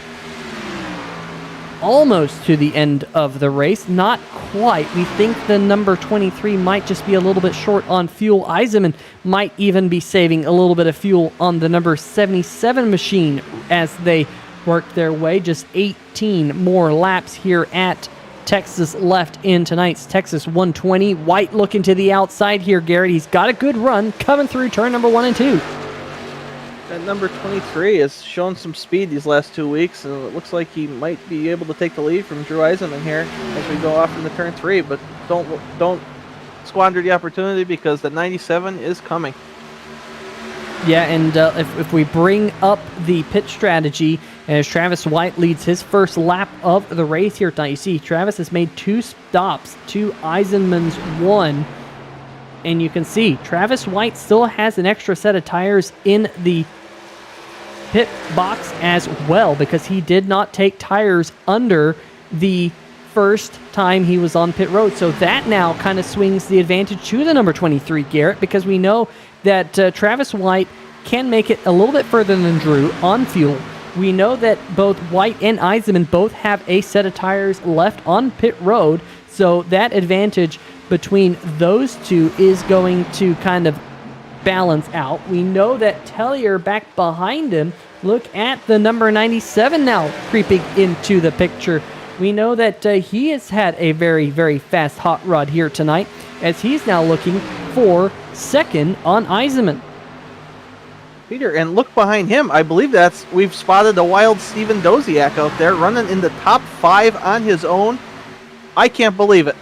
almost to the end of the race. Not quite. We think the number 23 might just be a little bit short on fuel. Eisenman might even be saving a little bit of fuel on the number 77 machine as they work their way. Just 18 more laps here at Texas left in tonight's Texas 120. White looking to the outside here, Garrett. He's got a good run coming through turn number 1 and 2. That number 23 has shown some speed these last 2 weeks, and it looks like he might be able to take the lead from Drew Eisenman here as we go off into turn 3. But don't squander the opportunity, because the 97 is coming. Yeah, and if we bring up the pit strategy as Travis White leads his first lap of the race here tonight, you see Travis has made 2 stops to Eisenman's 1. And you can see Travis White still has an extra set of tires in the pit box as well, because he did not take tires under the first time he was on pit road. So that now kind of swings the advantage to the number 23, Garrett, because we know that Travis White can make it a little bit further than Drew on fuel. We know that both White and Eisenman both have a set of tires left on pit road, so that advantage between those two is going to kind of balance out. We know that Tellier back behind him. Look at the number 97 now creeping into the picture we know that he has had a very, very fast hot rod here tonight, as he's now looking for second on Eisenman. Peter, and look behind him. I believe we've spotted a wild Steven Doziak out there running in the top 5 on his own. I can't believe it.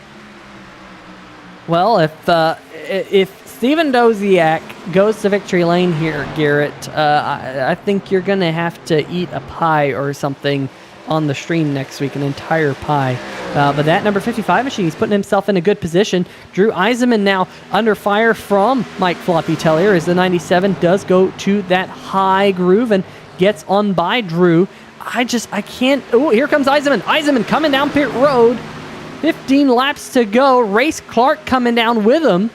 Well, if Steven Doziak goes to victory lane here, Garrett, I think you're going to have to eat a pie or something on the stream next week, an entire pie. But that number 55 machine, he's putting himself in a good position. Drew Eisenman now under fire from Mike Floppy Tellier as the 97 does go to that high groove and gets on by Drew. I can't. Oh, here comes Eisenman. Eisenman coming down pit road. 15 laps to go. Race Clark coming down with him.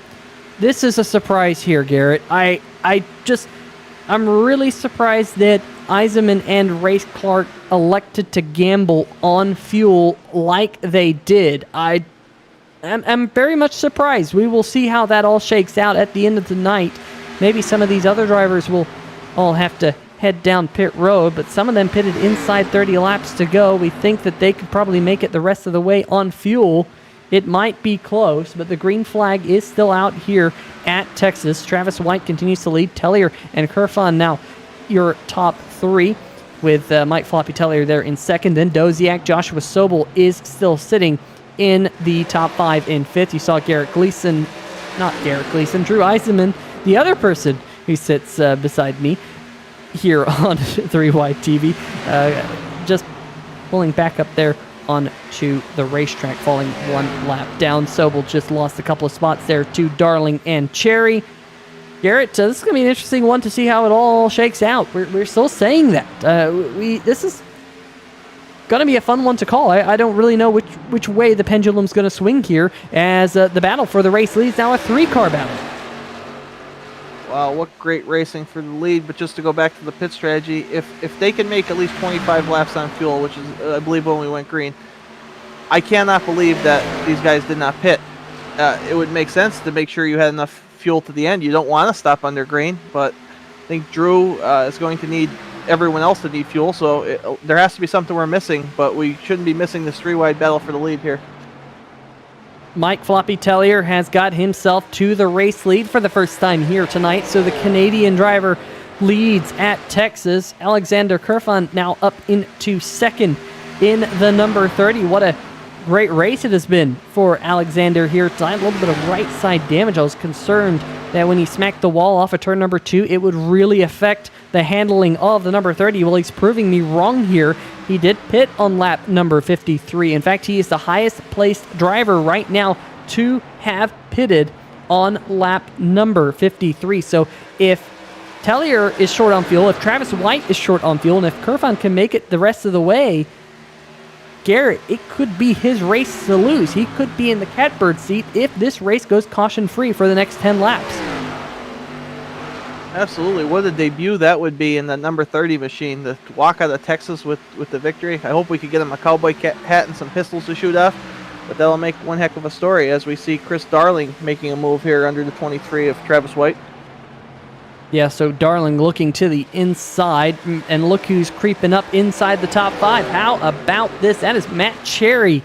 This is a surprise here, Garrett. I'm really surprised that Eisenman and Race Clark elected to gamble on fuel like they did. I'm very much surprised. We will see how that all shakes out at the end of the night. Maybe some of these other drivers will all have to head down pit road, but some of them pitted inside 30 laps to go. We think that they could probably make it the rest of the way on fuel. It might be close, but the green flag is still out here at Texas. Travis White continues to lead. Tellier and Kerfan now your top 3, with Mike Floppy Tellier there in second. Then Doziak. Joshua Sobel is still sitting in the top 5 in 5th. You saw Drew Eisenman, the other person who sits beside me here on 3Y TV, just pulling back up there onto the racetrack, falling 1 lap down. Sobel just lost a couple of spots there to Darling and Cherry. Garrett, this is going to be an interesting one to see how it all shakes out. We're still saying that. This is going to be a fun one to call. I don't really know which way the pendulum's going to swing here, as the battle for the race lead is now a 3-car battle. Wow, what great racing for the lead. But just to go back to the pit strategy, if they can make at least 25 laps on fuel, which is, I believe, when we went green, I cannot believe that these guys did not pit. It would make sense to make sure you had enough fuel to the end. You don't want to stop under green, but I think Drew is going to need everyone else to need fuel, so there has to be something we're missing, but we shouldn't be missing this 3-wide battle for the lead here. Mike Floppy Tellier has got himself to the race lead for the first time here tonight, so the Canadian driver leads at Texas. Alexander Kerfan now up into second in the number 30. What a great race it has been for Alexander here tonight. A little bit of right side damage. I was concerned that when he smacked the wall off of turn number 2, it would really affect the handling of the number 30. Well, he's proving me wrong here. He did pit on lap number 53. In fact, he is the highest placed driver right now to have pitted on lap number 53. So if Tellier is short on fuel, if Travis White is short on fuel, and if Kerfan can make it the rest of the way, Garrett, it could be his race to lose. He could be in the catbird seat if this race goes caution-free for the next 10 laps. Absolutely. What a debut that would be in the number 30 machine, to walk out of Texas with the victory. I hope we could get him a cowboy hat and some pistols to shoot off, but that'll make one heck of a story as we see Chris Darling making a move here under the 23 of Travis White. Yeah, so Darling looking to the inside, and look who's creeping up inside the top 5. How about this? That is Matt Cherry.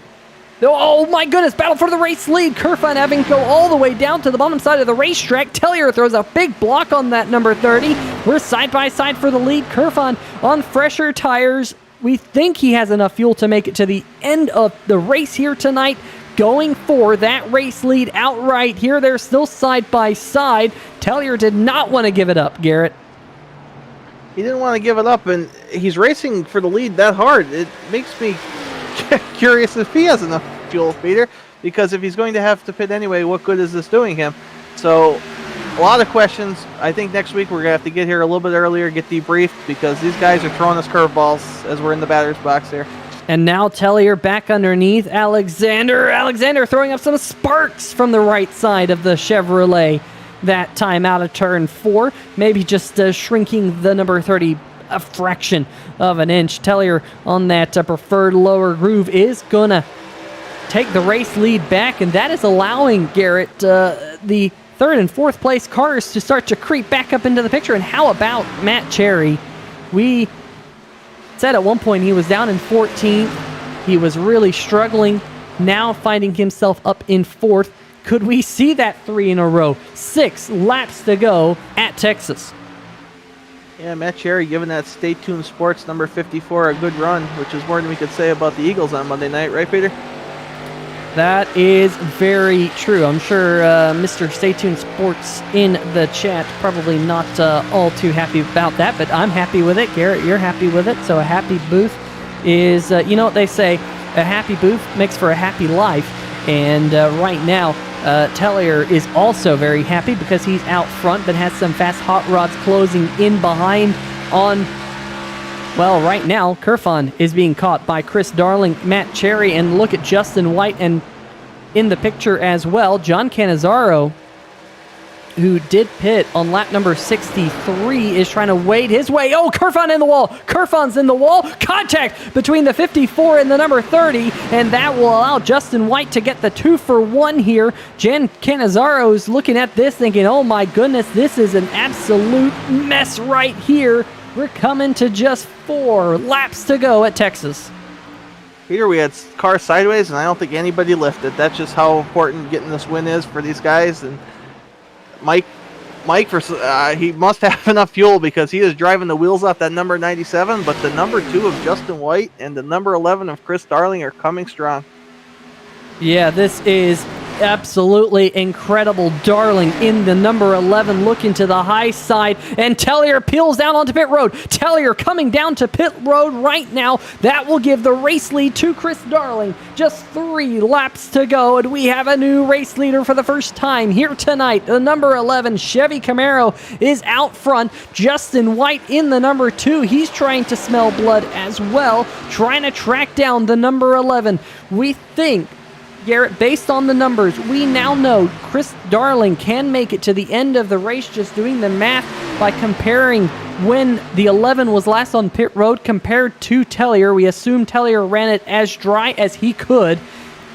Oh my goodness, battle for the race lead. Kerfan having to go all the way down to the bottom side of the racetrack. Tellier throws a big block on that number 30. We're side by side for the lead. Kerfan on fresher tires. We think he has enough fuel to make it to the end of the race here tonight, going for that race lead outright. Here they're still side by side. Tellier did not want to give it up, Garrett. He didn't want to give it up, and he's racing for the lead that hard. It makes me curious if he has enough fuel, Peter, because if he's going to have to pit anyway, what good is this doing him? So a lot of questions. I think next week we're going to have to get here a little bit earlier, get debriefed, because these guys are throwing us curveballs as we're in the batter's box here. And now Tellier back underneath Alexander. Alexander throwing up some sparks from the right side of the Chevrolet. That time out of turn 4. Maybe just shrinking the number 30 a fraction of an inch. Tellier on that preferred lower groove is going to take the race lead back, and that is allowing Garrett the 3rd and 4th place cars to start to creep back up into the picture. And how about Matt Cherry? We said at one point he was down in 14th. He was really struggling, now finding himself up in 4th. Could we see that 3 in a row? 6 laps to go at Texas. Yeah, Matt Cherry giving that Stay Tuned Sports number 54 a good run, which is more than we could say about the Eagles on Monday night, right, Peter? That is very true. I'm sure Mr. Stay Tuned Sports in the chat probably not all too happy about that, but I'm happy with it. Garrett, you're happy with it. So a happy booth is, you know what they say, a happy booth makes for a happy life. And right now, Tellier is also very happy because he's out front, but has some fast hot rods closing in behind on... Well, right now, Kerfon is being caught by Chris Darling, Matt Cherry, and look at Justin White, and in the picture as well, John Cannizzaro, who did pit on lap number 63, is trying to wade his way. Oh, Kerfon in the wall. Kerfon's in the wall. Contact between the 54 and the number 30, and that will allow Justin White to get the 2-for-1 here. Jan Cannizzaro is looking at this thinking, oh my goodness, this is an absolute mess right here. We're coming to just 4 laps to go at Texas. Peter, we had cars sideways, and I don't think anybody lifted. That's just how important getting this win is for these guys. And Mike, he must have enough fuel because he is driving the wheels off that number 97. But the number 2 of Justin White and the number 11 of Chris Darling are coming strong. Yeah, this is absolutely incredible. Darling in the number 11 looking to the high side, and Tellier peels down onto pit road. Tellier coming down to pit road right now. That will give the race lead to Chris Darling. Just 3 laps to go, and we have a new race leader for the first time here tonight. The number 11 Chevy Camaro is out front. Justin White in the number 2. He's trying to smell blood as well, trying to track down the number 11. We think, Garrett, based on the numbers, we now know Chris Darling can make it to the end of the race, just doing the math by comparing when the 11 was last on pit road compared to Tellier. We assume Tellier ran it as dry as he could,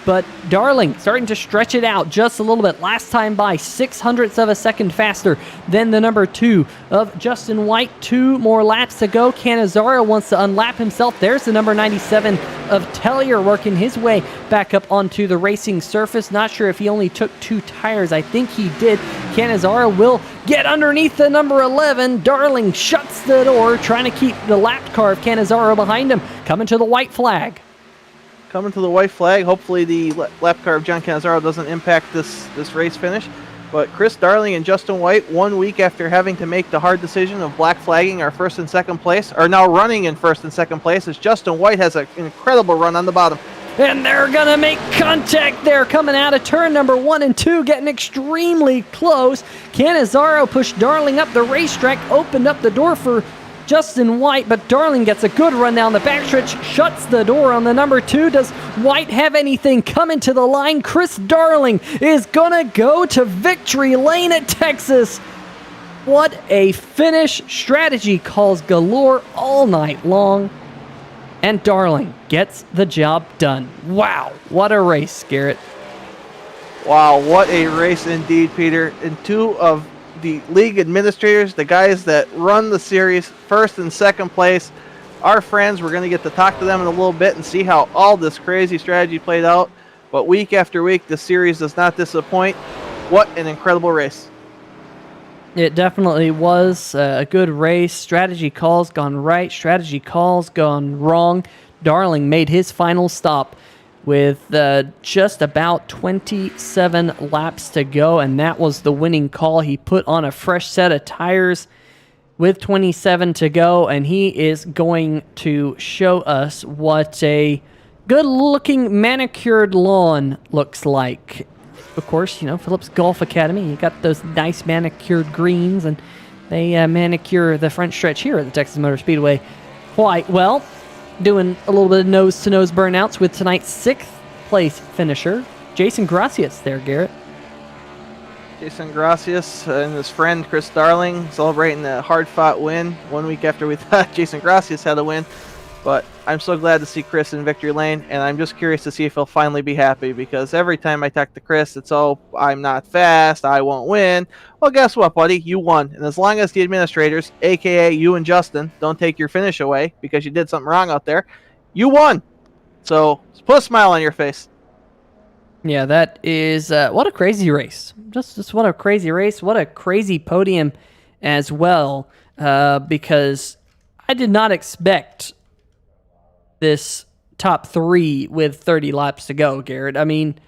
but Darling starting to stretch it out just a little bit. Last time by 0.06 of a second faster than the number 2 of Justin White. 2 more laps to go. Cannizzaro wants to unlap himself. There's the number 97 of Tellier working his way back up onto the racing surface. Not sure if he only took 2 tires. I think he did. Cannizzaro will get underneath the number 11. Darling shuts the door, trying to keep the lapped car of Cannizzaro behind him. Coming to the white flag. Coming to the white flag. Hopefully the lap car of John Cannizzaro doesn't impact this race finish. But Chris Darling and Justin White, 1 week after having to make the hard decision of black flagging our first and second place, are now running in first and second place as Justin White has an incredible run on the bottom. And they're going to make contact there coming out of turn number 1 and 2, getting extremely close. Cannizzaro pushed Darling up the racetrack, opened up the door for Justin White, but Darling gets a good run down the backstretch, shuts the door on the number 2. Does White have anything coming to the line? Chris Darling is gonna go to victory lane at Texas. What a finish. Strategy calls galore all night long, and Darling gets the job done. Wow, what a race, Garrett. Wow, what a race indeed, Peter. And 2 of the league administrators, the guys that run the series, first and second place, our friends. We're going to get to talk to them in a little bit and see how all this crazy strategy played out. But week after week, the series does not disappoint. What an incredible race. It definitely was a good race. Strategy calls gone right, strategy calls gone wrong. Darling made his final stop with just about 27 laps to go, and that was the winning call. He put on a fresh set of tires with 27 to go, and he is going to show us what a good-looking manicured lawn looks like. Of course, you know, Phillips Golf Academy, you got those nice manicured greens, and they manicure the front stretch here at the Texas Motor Speedway quite well. Doing a little bit of nose-to-nose burnouts with tonight's 6th place finisher, Jason Gracias there, Garrett. Jason Gracias and his friend Chris Darling celebrating the hard-fought win 1 week after we thought Jason Gracias had a win. But I'm so glad to see Chris in victory lane, and I'm just curious to see if he'll finally be happy, because every time I talk to Chris, it's, oh, I'm not fast, I won't win. Well, guess what, buddy? You won. And as long as the administrators, a.k.a. you and Justin, don't take your finish away because you did something wrong out there, you won. So put a smile on your face. Yeah, that is what a crazy race. Just what a crazy race. What a crazy podium as well. Because I did not expect this top 3 with 30 laps to go, Garrett. I mean,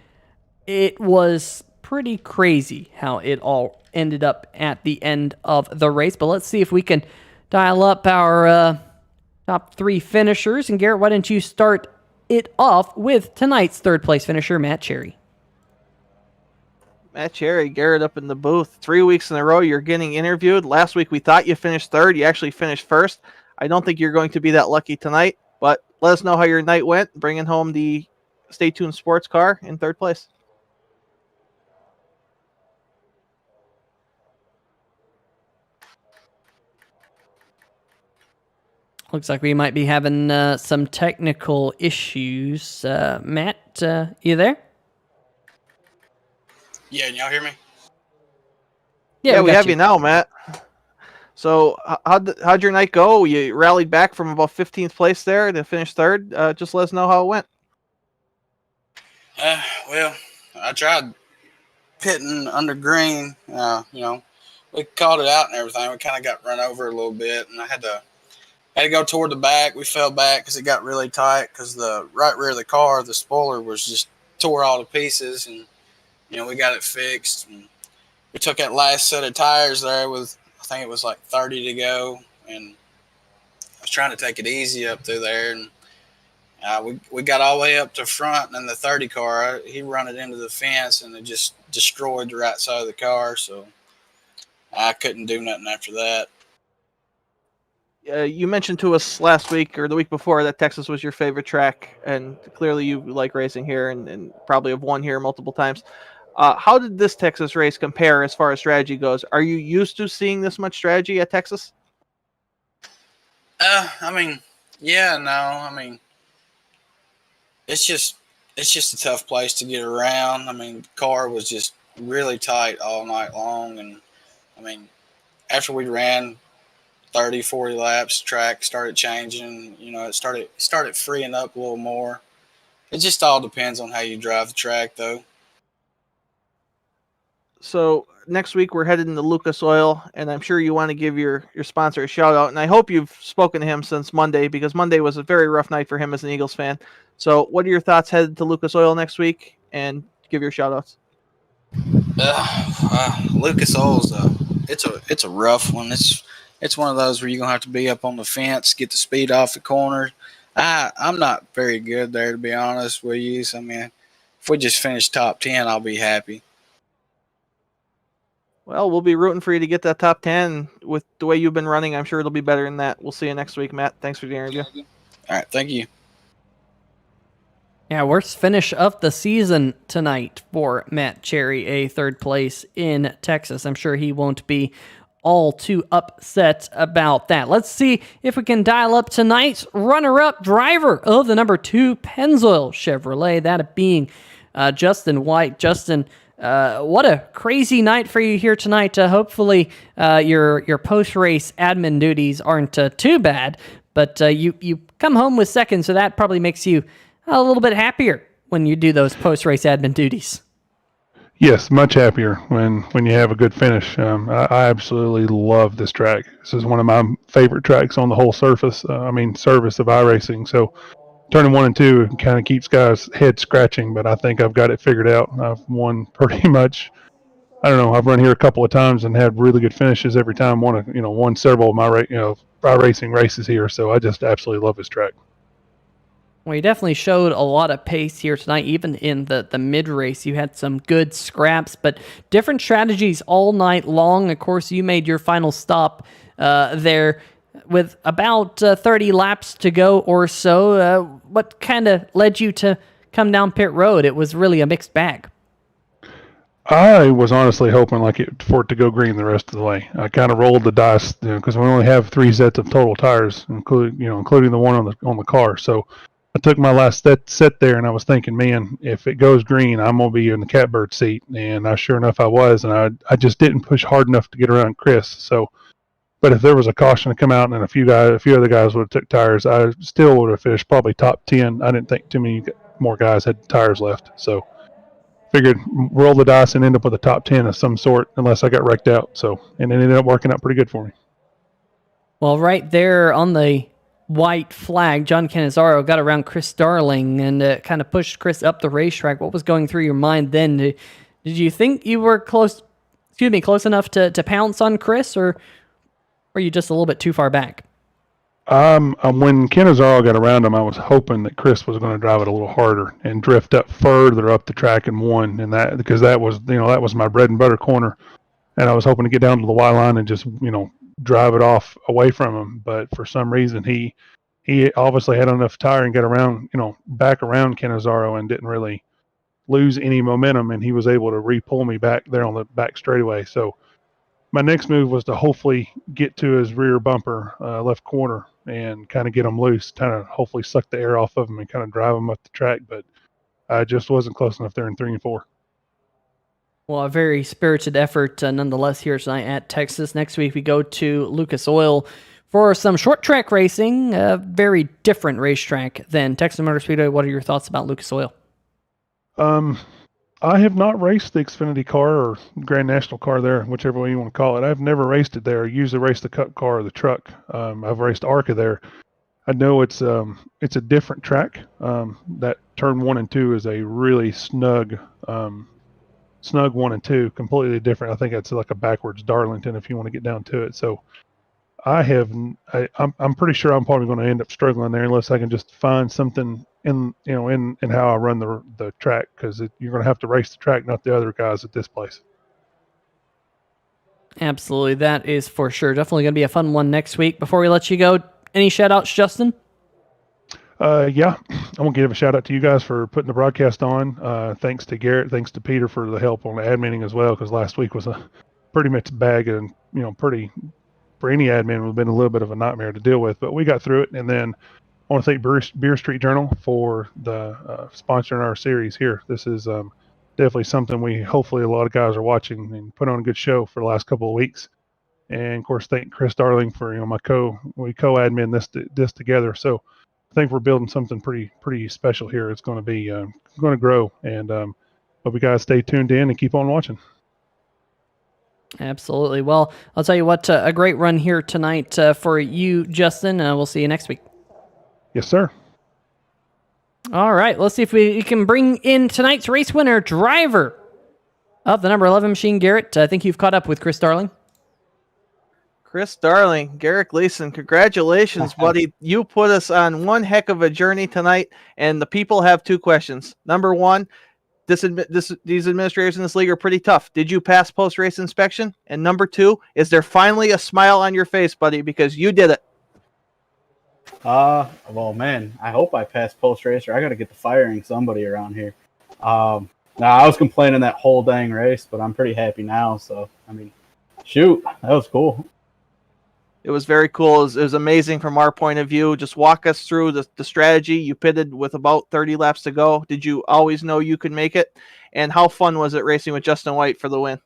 it was pretty crazy how it all ended up at the end of the race. But let's see if we can dial up our top 3 finishers. And Garrett, why don't you start it off with tonight's third place finisher, Matt Cherry. Matt Cherry, Garrett up in the booth. 3 weeks in a row, you're getting interviewed. Last week, we thought you finished third. You actually finished first. I don't think you're going to be that lucky tonight, but let us know how your night went, bringing home the Stay Tuned sports car in third place. Looks like we might be having some technical issues. Matt, you there? Yeah, and y'all hear me? Yeah, we got have you now, Matt. So how'd your night go? You rallied back from about 15th place there to finish third. Just let us know how it went. Well, I tried pitting under green. We called it out and everything. We kind of got run over a little bit, and I had to go toward the back. We fell back because it got really tight because the right rear of the car, the spoiler was just tore all to pieces, and we got it fixed. And we took that last set of tires there with, I think it was like 30 to go, and I was trying to take it easy up through there, and we got all the way up to front, and then the 30 car, he run it into the fence, and it just destroyed the right side of the car, so I couldn't do nothing after that. You mentioned to us last week or the week before that Texas was your favorite track, and clearly you like racing here and probably have won here multiple times. How did this Texas race compare as far as strategy goes? Are you used to seeing this much strategy at Texas? It's just a tough place to get around. The car was just really tight all night long, and after we ran 30, 40 laps, track started changing. It started freeing up a little more. It just all depends on how you drive the track, though. So next week we're headed into Lucas Oil, and I'm sure you want to give your sponsor a shout out. And I hope you've spoken to him since Monday, because Monday was a very rough night for him as an Eagles fan. So what are your thoughts headed to Lucas Oil next week? And give your shout outs. Lucas Oil's it's a rough one. It's one of those where you're gonna have to be up on the fence, get the speed off the corner. I'm not very good there, to be honest with you. So, if we just finish top 10, I'll be happy. Well, we'll be rooting for you to get that top 10. With the way you've been running, I'm sure it'll be better than that. We'll see you next week, Matt. Thanks for the interview. All right, thank you. Yeah, worst finish of the season tonight for Matt Cherry, a third place in Texas. I'm sure he won't be all too upset about that. Let's see if we can dial up tonight's runner-up driver of the number 2 Pennzoil Chevrolet, that being Justin White. Justin, what a crazy night for you here tonight. Hopefully your post-race admin duties aren't too bad, but you come home with second, so that probably makes you a little bit happier when you do those post-race admin duties. Yes, much happier when you have a good finish. I absolutely love this track. This is one of my favorite tracks on the whole service of iRacing. So turning 1 and 2 kind of keeps guys' head scratching, but I think I've got it figured out. I've won pretty much. I don't know. I've run here a couple of times and had really good finishes every time. Won several of my iRacing races here. So I just absolutely love this track. Well, you definitely showed a lot of pace here tonight. Even in the mid-race, you had some good scraps, but different strategies all night long. Of course, you made your final stop there with about 30 laps to go or so. What kind of led you to come down pit road? It was really a mixed bag. I was honestly hoping for it to go green the rest of the way. I kind of rolled the dice because we only have 3 sets of total tires, including the one on the car. So I took my last set there, and I was thinking, man, if it goes green, I'm going to be in the catbird seat. And sure enough, I was. And I just didn't push hard enough to get around Chris. So But if there was a caution to come out and a few other guys would have took tires, I still would have finished probably top 10. I didn't think too many more guys had tires left. So figured roll the dice and end up with a top 10 of some sort unless I got wrecked out. So, and it ended up working out pretty good for me. Well, right there on the white flag, John Cannizzaro got around Chris Darling and kind of pushed Chris up the racetrack. What was going through your mind then? Did you think you were close enough to pounce on Chris, or were you just a little bit too far back? When Cannizzaro got around him, I was hoping that Chris was going to drive it a little harder and drift up further up the track and won, and that because that was my bread and butter corner, and I was hoping to get down to the Y line and just drive it off away from him. But for some reason, he obviously had enough tire and got around back around Cannizzaro and didn't really lose any momentum, and he was able to re-pull me back there on the back straightaway. So my next move was to hopefully get to his rear bumper, left corner, and kind of get him loose, kind of hopefully suck the air off of him and kind of drive him up the track. But I just wasn't close enough there in 3 and 4. Well, a very spirited effort nonetheless here tonight at Texas. Next week we go to Lucas Oil for some short track racing, a very different racetrack than Texas Motor Speedway. What are your thoughts about Lucas Oil? I have not raced the Xfinity car or Grand National car there, whichever way you want to call it. I've never raced it there. I usually race the Cup car or the truck. I've raced ARCA there. I know it's a different track. That turn 1 and 2 is a really snug 1 and 2, completely different. I think it's like a backwards Darlington if you want to get down to it. So I'm pretty sure I'm probably going to end up struggling there unless I can just find something in how I run the track, because you're going to have to race the track, not the other guys at this place. Absolutely, that is for sure. Definitely going to be a fun one next week. Before we let you go, any shout-outs, Justin? Yeah, I want to give a shout-out to you guys for putting the broadcast on. Thanks to Garrett, thanks to Peter for the help on the adminning as well, because last week was a pretty mixed bag, and for any admin, it would have been a little bit of a nightmare to deal with, but we got through it. And then I want to thank Beer Street Journal for the sponsoring our series here. This is definitely something hopefully a lot of guys are watching and put on a good show for the last couple of weeks. And of course, thank Chris Darling for we co-admin this together. So I think we're building something pretty special here. It's going to be going to grow, and hope you guys stay tuned in and keep on watching. Absolutely. Well, I'll tell you what, a great run here tonight for you, Justin. We'll see you next week. Yes, sir. All right, let's see if we can bring in tonight's race winner, driver of the number 11 machine, Garrett. I think you've caught up with Chris Darling. Chris Darling, Garrett Gleason, congratulations, buddy. You put us on one heck of a journey tonight, and the people have 2 questions. Number 1, these administrators in this league are pretty tough. Did you pass post-race inspection? And number 2, is there finally a smile on your face, buddy, because you did it? Well, man, I hope I pass post-race, or I got to get to firing somebody around here. I was complaining that whole dang race, but I'm pretty happy now. So, shoot, that was cool. It was very cool. It was amazing from our point of view. Just walk us through the strategy. You pitted with about 30 laps to go. Did you always know you could make it? And how fun was it racing with Justin White for the win?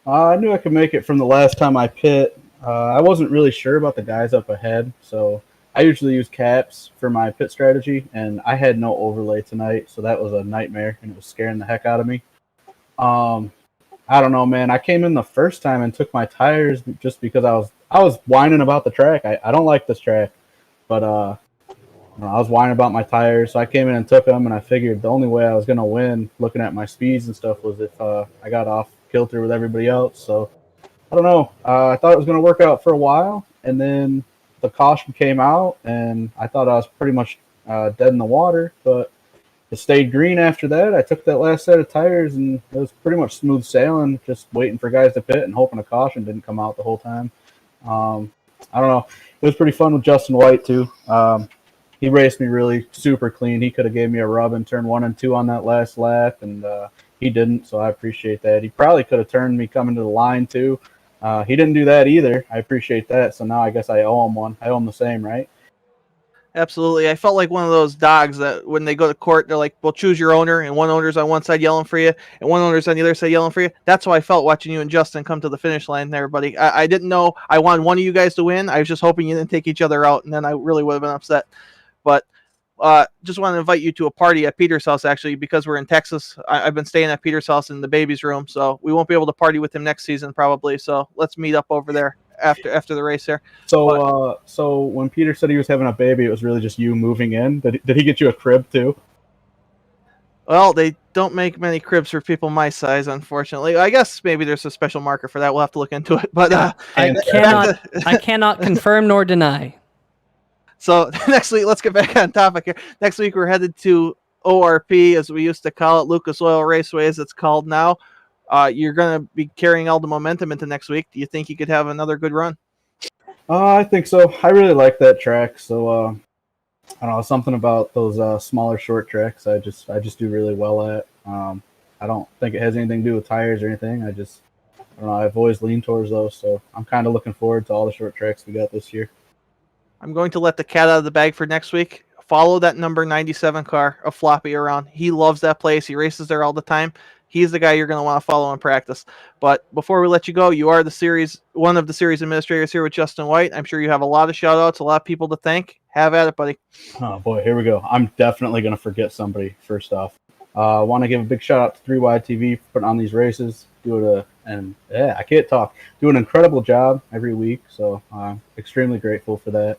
I knew I could make it from the last time I pit. I wasn't really sure about the guys up ahead, so I usually use caps for my pit strategy, and I had no overlay tonight, so that was a nightmare, and it was scaring the heck out of me. I don't know, man. I came in the first time and took my tires just because I was whining about the track. I don't like this track, but I was whining about my tires, so I came in and took them, and I figured the only way I was going to win, looking at my speeds and stuff, was if I got off kilter with everybody else. So I don't know. I thought it was going to work out for a while, and then the caution came out, and I thought I was pretty much dead in the water, but it stayed green after that. I took that last set of tires, and it was pretty much smooth sailing, just waiting for guys to pit and hoping a caution didn't come out the whole time. I don't know. It was pretty fun with Justin White, too. He raced me really super clean. He could have gave me a rub in turn 1 and 2 on that last lap, and he didn't, so I appreciate that. He probably could have turned me coming to the line, too. He didn't do that either. I appreciate that, so now I guess I owe him one. I owe him the same, right? Absolutely. I felt like one of those dogs that when they go to court, they're like, well, choose your owner, and one owner's on one side yelling for you, and one owner's on the other side yelling for you. That's how I felt watching you and Justin come to the finish line there, buddy. I didn't know I wanted one of you guys to win. I was just hoping you didn't take each other out, and then I really would have been upset. But just want to invite you to a party at Peter's house, actually, because we're in Texas. I've been staying at Peter's house in the baby's room, so we won't be able to party with him next season probably. So let's meet up over there after the race here. So, so when Peter said he was having a baby, it was really just you moving in. Did he get you a crib too? Well, they don't make many cribs for people my size, unfortunately. I guess maybe there's a special marker for that. We'll have to look into it. But I cannot confirm nor deny. So next week, let's get back on topic here. Next week, we're headed to ORP, as we used to call it, Lucas Oil Raceway, as it's called now. You're going to be carrying all the momentum into next week. Do you think you could have another good run? I think so. I really like that track. So I don't know, something about those smaller short tracks. I just do really well at. I don't think it has anything to do with tires or anything. I don't know. I've always leaned towards those, so I'm kind of looking forward to all the short tracks we got this year. I'm going to let the cat out of the bag for next week. Follow that number 97 car of Floppy around. He loves that place. He races there all the time. He's the guy you're going to want to follow in practice. But before we let you go, you are one of the series administrators here with Justin White. I'm sure you have a lot of shout outs, a lot of people to thank. Have at it, buddy. Oh boy, here we go. I'm definitely going to forget somebody first off. I want to give a big shout out to 3Y TV for putting on these races. I can't talk. Do an incredible job every week. So I'm extremely grateful for that.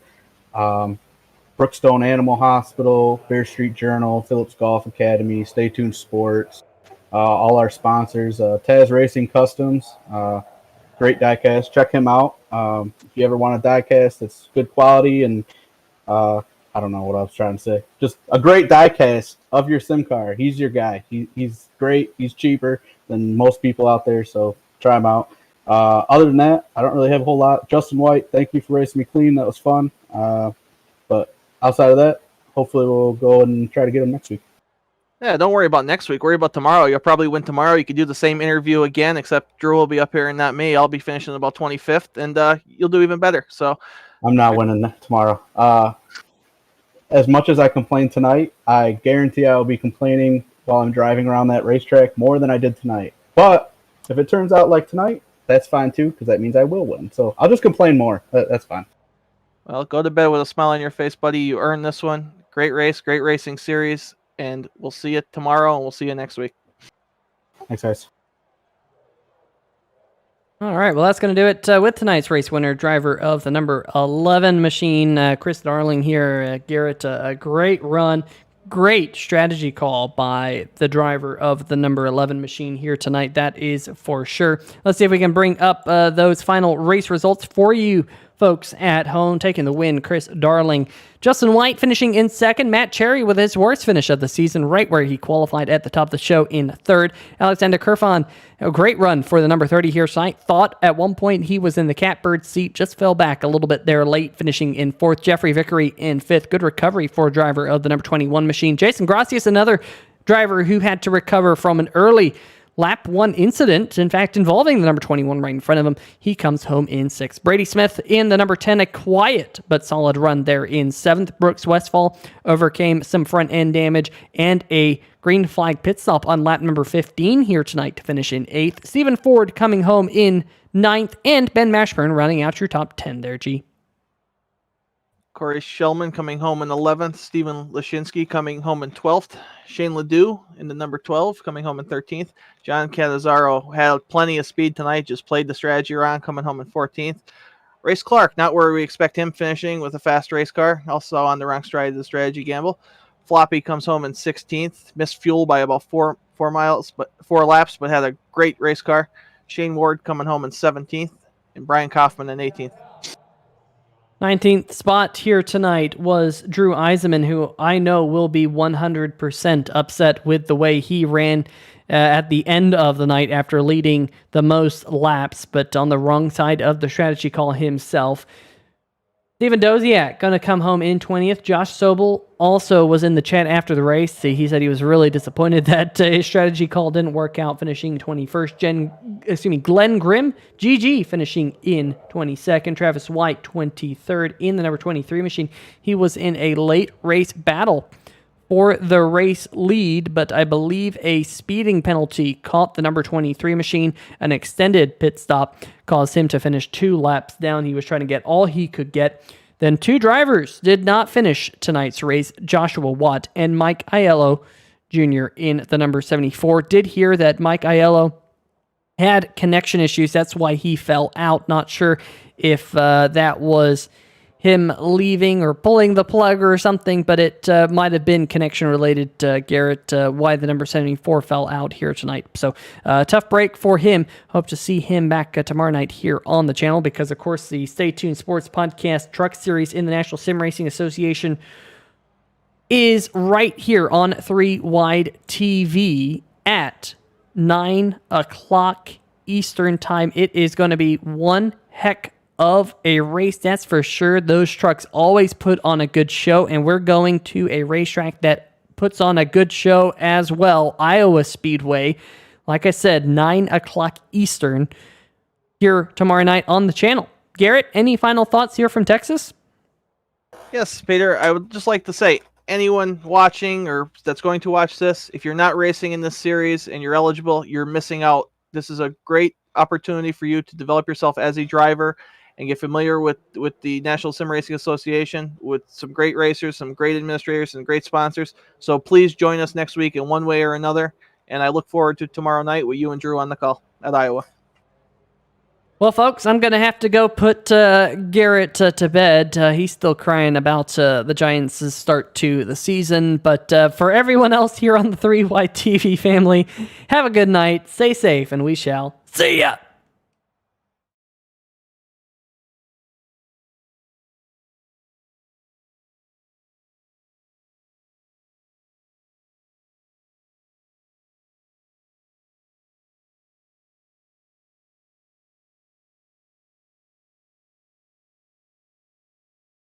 Brookstone Animal Hospital, Bear Street Journal, Phillips Golf Academy, Stay Tuned Sports, all our sponsors, Taz Racing Customs, great diecast. Check him out. If you ever want a diecast that's good quality and I don't know what I was trying to say. Just a great diecast of your sim car. He's your guy. He's great. He's cheaper than most people out there, so try him out. Other than that, I don't really have a whole lot. Justin White, thank you for racing me clean. That was fun. But outside of that, hopefully we'll go and try to get him next week. Yeah, don't worry about next week. Worry about tomorrow. You'll probably win tomorrow. You could do the same interview again, except Drew will be up here and not me. I'll be finishing about 25th, and you'll do even better. So I'm not winning tomorrow. As much as I complained tonight, I guarantee I will be complaining while I'm driving around that racetrack more than I did tonight. But if it turns out like tonight, that's fine too, because that means I will win. So I'll just complain more. That's fine. Well, go to bed with a smile on your face, buddy. You earned this one. Great race, great racing series, and we'll see you tomorrow, and we'll see you next week. Thanks, guys. All right, well, that's going to do it with tonight's race winner, driver of the number 11 machine, Chris Darling here. Garrett, a great run, great strategy call by the driver of the number 11 machine here tonight. That is for sure. Let's see if we can bring up those final race results for you folks at home. Taking the win, Chris Darling. Justin White finishing in second. Matt Cherry with his worst finish of the season, right where he qualified at the top of the show in third. Alexander Kerfan, a great run for the number 30 here tonight. Thought at one point he was in the catbird seat, just fell back a little bit there late, finishing in fourth. Jeffrey Vickery in fifth. Good recovery for a driver of the number 21 machine. Jason Gracias, another driver who had to recover from an early lap one incident, in fact, involving the number 21 right in front of him. He comes home in sixth. Brady Smith in the number 10, a quiet but solid run there in seventh. Brooks Westfall overcame some front end damage and a green flag pit stop on lap number 15 here tonight to finish in eighth. Stephen Ford coming home in ninth, and Ben Mashburn rounding out your top 10 there, G. Corey Shellman coming home in 11th. Stephen Lashinsky coming home in 12th. Shane Ledoux in the number 12, coming home in 13th. John Catazzaro had plenty of speed tonight, just played the strategy around, coming home in 14th. Race Clark, not where we expect him finishing with a fast race car, also on the wrong stride of the strategy gamble. Floppy comes home in 16th, missed fuel by about four laps, but had a great race car. Shane Ward coming home in 17th, and Brian Kaufman in 18th. 19th spot here tonight was Drew Eisenman, who I know will be 100% upset with the way he ran at the end of the night after leading the most laps, but on the wrong side of the strategy call himself. Steven Doziak going to come home in 20th. Josh Sobel also was in the chat after the race. He said he was really disappointed that his strategy call didn't work out, finishing 21st. Glenn Grimm, GG, finishing in 22nd. Travis White, 23rd in the number 23 machine. He was in a late race battle for the race lead, but I believe a speeding penalty caught the number 23 machine. An extended pit stop caused him to finish 2 laps down. He was trying to get all he could get. Then 2 drivers did not finish tonight's race, Joshua Watt and Mike Aiello Jr. in the number 74. Did hear that Mike Aiello had connection issues. That's why he fell out. Not sure if that was him leaving or pulling the plug or something, but it might have been connection related, Garrett, why the number 74 fell out here tonight. So tough break for him. Hope to see him back tomorrow night here on the channel because, of course, the Stay Tuned Sports Podcast Truck Series in the National Sim Racing Association is right here on 3 Wide TV at 9 o'clock Eastern Time. It is going to be one heck of a race, that's for sure. Those trucks always put on a good show, and we're going to a racetrack that puts on a good show as well, Iowa Speedway. Like I said, 9 o'clock Eastern here tomorrow night on the channel. Garrett, any final thoughts here from Texas? Yes, Peter, I would just like to say, anyone watching or that's going to watch this, if you're not racing in this series and you're eligible, you're missing out. This is a great opportunity for you to develop yourself as a driver and get familiar with the National Sim Racing Association, with some great racers, some great administrators, and great sponsors. So please join us next week in one way or another. And I look forward to tomorrow night with you and Drew on the call at Iowa. Well, folks, I'm going to have to go put Garrett to bed. He's still crying about the Giants' start to the season. But for everyone else here on the 3Y TV family, have a good night, stay safe, and we shall see ya.